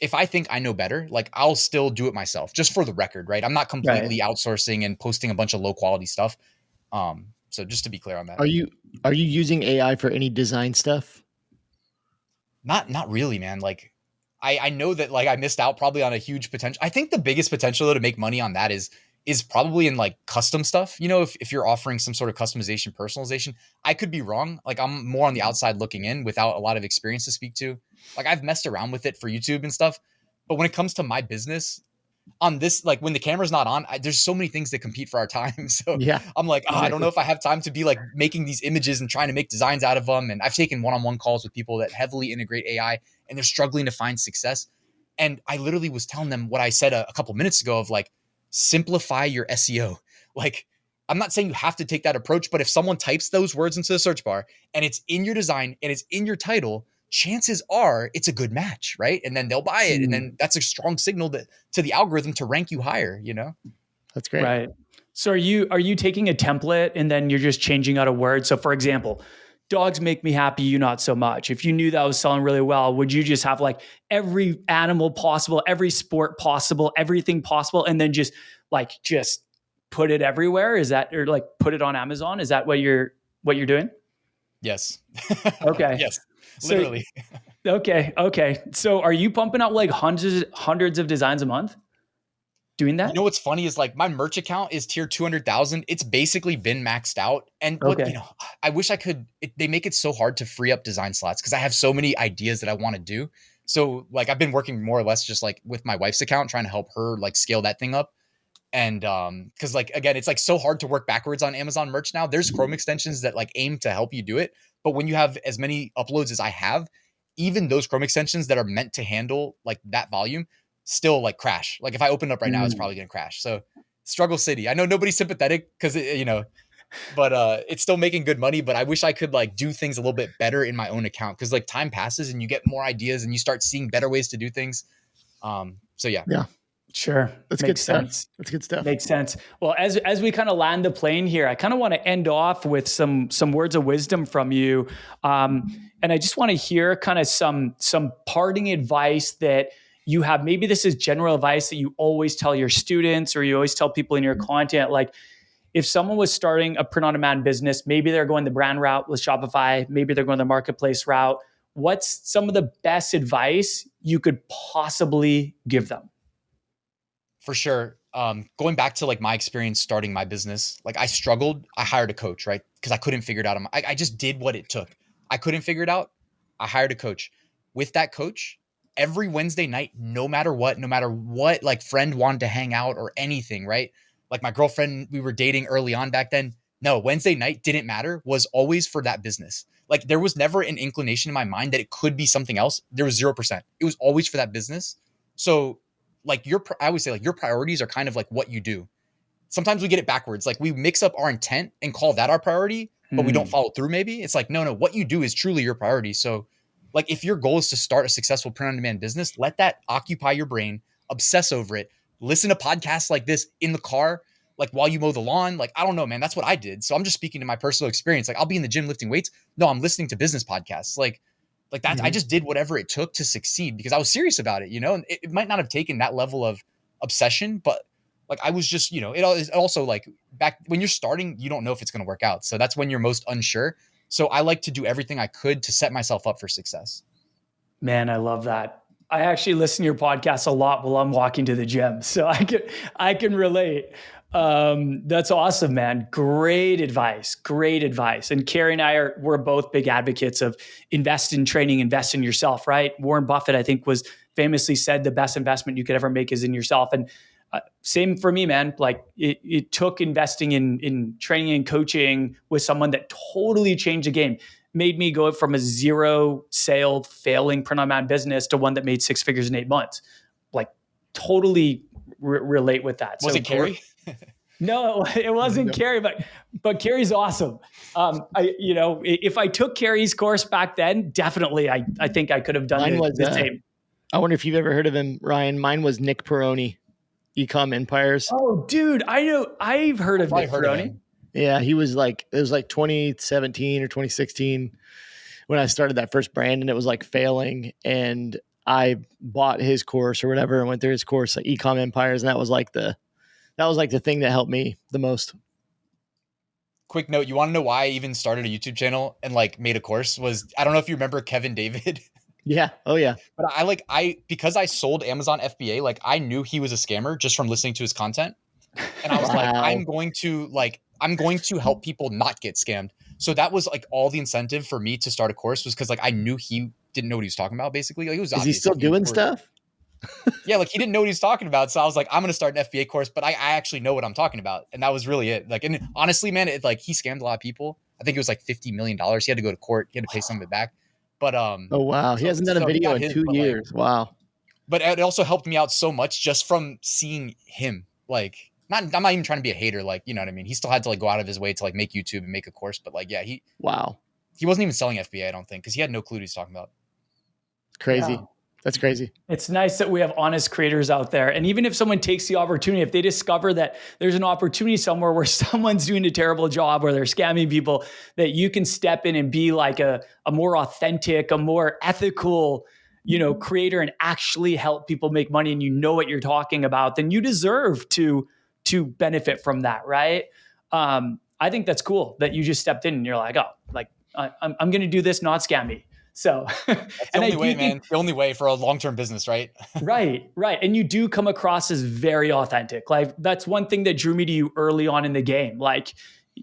Speaker 2: if I think I know better, like I'll still do it myself just for the record, right? I'm not completely outsourcing and posting a bunch of low quality stuff. So just to be clear on that.
Speaker 3: Are you using AI for any design stuff?
Speaker 2: Not really, man. Like I know that like I missed out probably on a huge potential. I think the biggest potential though to make money on that is probably in like custom stuff. If you're offering some sort of customization, personalization, I could be wrong. Like I'm more on the outside looking in without a lot of experience to speak to. Like I've messed around with it for YouTube and stuff. But when it comes to my business on this, like when the camera's not on, there's so many things that compete for our time. So
Speaker 3: Yeah.
Speaker 2: I'm like, I don't know if I have time to be like making these images and trying to make designs out of them. And I've taken one-on-one calls with people that heavily integrate AI and they're struggling to find success. And I literally was telling them what I said a couple minutes ago of like, simplify your SEO. Like, I'm not saying you have to take that approach, but if someone types those words into the search bar and it's in your design and it's in your title, chances are it's a good match, right? And then they'll buy it. And then that's a strong signal to the algorithm to rank you higher, you know?
Speaker 3: That's great.
Speaker 1: Right. So are you taking a template and then you're just changing out a word? So for example, dogs make me happy, you not so much. If you knew that was selling really well, would you just have like every animal possible, every sport possible, everything possible, and then just put it everywhere? Is that, or like put it on Amazon? Is that what you're doing?
Speaker 2: Yes.
Speaker 1: Okay.
Speaker 2: Yes.
Speaker 1: So,
Speaker 2: Literally.
Speaker 1: Okay. So are you pumping out like hundreds of designs a month doing that?
Speaker 2: You know what's funny is like my merch account is tier 200,000. It's basically been maxed out. And what, I wish I could, they make it so hard to free up design slots because I have so many ideas that I want to do. So like I've been working more or less just like with my wife's account, trying to help her like scale that thing up. And because like, again, it's like so hard to work backwards on Amazon merch now. There's Chrome extensions that like aim to help you do it. But when you have as many uploads as I have, even those Chrome extensions that are meant to handle like that volume still like crash. Like if I open it up right now, it's probably going to crash. So struggle city. I know nobody's sympathetic because, but it's still making good money. But I wish I could like do things a little bit better in my own account because like time passes and you get more ideas and you start seeing better ways to do things. So yeah.
Speaker 3: Yeah.
Speaker 1: Sure.
Speaker 3: That's good stuff. That's good stuff.
Speaker 1: Makes sense. Well, as we kind of land the plane here, I kind of want to end off with some words of wisdom from you. And I just want to hear kind of some parting advice that you have. Maybe this is general advice that you always tell your students or you always tell people in your content. Like if someone was starting a print-on-demand business, maybe they're going the brand route with Shopify, maybe they're going the marketplace route. What's some of the best advice you could possibly give them?
Speaker 2: For sure. Going back to like my experience starting my business, like I struggled. I hired a coach, right? Because I couldn't figure it out. I just did what it took. I couldn't figure it out. I hired a coach. With that coach, every Wednesday night, no matter what, like friend wanted to hang out or anything, right? Like my girlfriend, we were dating early on back then. No, Wednesday night didn't matter, was always for that business. Like there was never an inclination in my mind that it could be something else. There was 0%. It was always for that business. So like I always say like your priorities are kind of like what you do. Sometimes we get it backwards. Like we mix up our intent and call that our priority, but we don't follow through maybe. It's like, no, what you do is truly your priority. So like if your goal is to start a successful print-on-demand business, let that occupy your brain, obsess over it, listen to podcasts like this in the car, like while you mow the lawn. Like, I don't know, man, that's what I did. So I'm just speaking to my personal experience. Like I'll be in the gym lifting weights. No, I'm listening to business podcasts. Like that, I just did whatever it took to succeed because I was serious about it, and it might not have taken that level of obsession, but like I was just, it also like back when you're starting, you don't know if it's going to work out. So that's when you're most unsure. So I like to do everything I could to set myself up for success.
Speaker 1: Man, I love that. I actually listen to your podcast a lot while I'm walking to the gym. So I can relate. That's awesome, man. Great advice. And Kerry and we're both big advocates of invest in training, invest in yourself, right? Warren Buffett, I think, was famously said the best investment you could ever make is in yourself. And same for me, man. Like it took investing in training and coaching with someone that totally changed the game, made me go from a 0 sale failing print-on-demand business to one that made 6 figures in 8 months. Like totally relate with that.
Speaker 2: Was it Kerry?
Speaker 1: No, it wasn't Kerry, but Kerry's awesome. If I took Kerry's course back then, definitely, I think I could have done the same.
Speaker 3: I wonder if you've ever heard of him, Ryan. Mine was Nick Peroni, Ecom Empires.
Speaker 1: Oh, dude, I know. I've heard of Nick Peroni.
Speaker 3: Yeah, it was like 2017 or 2016 when I started that first brand, and it was like failing. And I bought his course or whatever and went through his course, like Ecom Empires, and that was like the thing that helped me the most.
Speaker 2: Quick note, you want to know why I even started a YouTube channel and like made a course? I don't know if you remember Kevin David.
Speaker 3: Yeah. Oh yeah.
Speaker 2: But because I sold Amazon FBA, like I knew he was a scammer just from listening to his content. And I was like, I'm going to help people not get scammed. So that was like all the incentive for me to start a course was because like I knew he didn't know what he was talking about basically. Like, it was
Speaker 3: obvious. Is he still doing stuff?
Speaker 2: Yeah, like he didn't know what he was talking about. So I was like, I'm going to start an FBA course, but I actually know what I'm talking about. And that was really it. Like, and honestly, man, he scammed a lot of people. I think it was like $50 million. He had to go to court. He had to pay some of it back. But
Speaker 3: oh wow, he hasn't done a video in 2 years. Wow.
Speaker 2: But it also helped me out so much just from seeing him. Like, I'm not even trying to be a hater. Like, you know what I mean? He still had to like go out of his way to like make YouTube and make a course. But like, yeah, he wasn't even selling FBA, I don't think, because he had no clue what he was talking about.
Speaker 3: Crazy.
Speaker 1: Yeah.
Speaker 3: That's crazy.
Speaker 1: It's nice that we have honest creators out there. And even if someone takes the opportunity, if they discover that there's an opportunity somewhere where someone's doing a terrible job or they're scamming people, that you can step in and be like a more authentic, a more ethical, creator and actually help people make money, and you know what you're talking about, then you deserve to benefit from that, right? I think that's cool that you just stepped in and you're like, I'm going to do this, not scam me. So
Speaker 2: that's the only way, man. The only way for a long-term business, right?
Speaker 1: Right. And you do come across as very authentic. Like that's one thing that drew me to you early on in the game. Like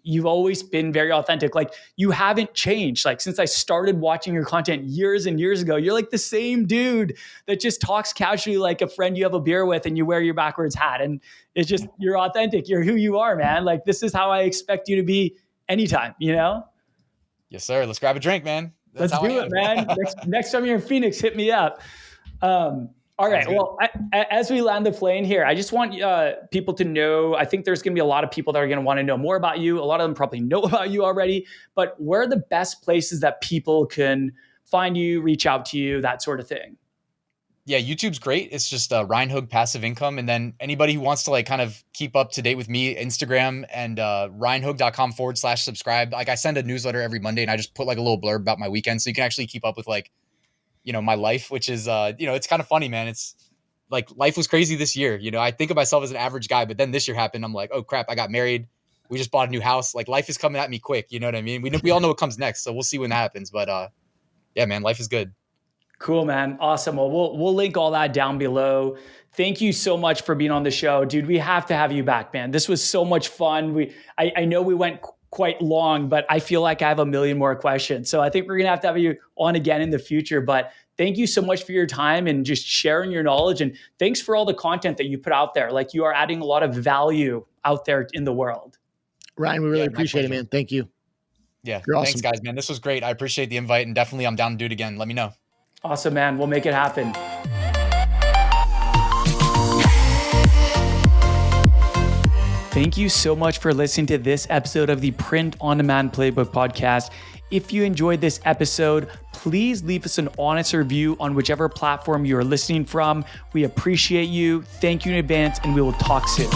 Speaker 1: you've always been very authentic. Like you haven't changed. Like since I started watching your content years and years ago, you're like the same dude that just talks casually like a friend you have a beer with and you wear your backwards hat. And it's just, you're authentic. You're who you are, man. Like this is how I expect you to be anytime,
Speaker 2: Yes, sir. Let's grab a drink, man.
Speaker 1: Let's do it, man. Next time you're in Phoenix, hit me up. All right. Well, as we land the plane here, I just want people to know, I think there's going to be a lot of people that are going to want to know more about you. A lot of them probably know about you already, but where are the best places that people can find you, reach out to you, that sort of thing?
Speaker 2: Yeah, YouTube's great. It's just Ryan Hogue Passive Income. And then anybody who wants to like kind of keep up to date with me, Instagram and ryanhogue.com/subscribe. Like I send a newsletter every Monday and I just put like a little blurb about my weekend. So you can actually keep up with like, my life, which is, it's kind of funny, man. It's like life was crazy this year. I think of myself as an average guy, but then this year happened. I'm like, oh crap, I got married. We just bought a new house. Like life is coming at me quick. You know what I mean? We all know what comes next. So we'll see when that happens. But yeah, man, life is good. Cool,
Speaker 1: man. Awesome. Well, we'll link all that down below. Thank you so much for being on the show, dude. We have to have you back, man. This was so much fun. I know we went quite long, but I feel like I have a million more questions. So I think we're going to have you on again in the future, but thank you so much for your time and just sharing your knowledge. And thanks for all the content that you put out there. Like you are adding a lot of value out there in the world.
Speaker 3: Ryan, we really appreciate it, man. Thank you.
Speaker 2: Yeah. Thanks guys, man. This was great. I appreciate the invite and definitely I'm down to do it again. Let me know.
Speaker 1: Awesome, man. We'll make it happen. Thank you so much for listening to this episode of the Print on Demand Playbook podcast. If you enjoyed this episode, please leave us an honest review on whichever platform you are listening from. We appreciate you. Thank you in advance, and we will talk soon.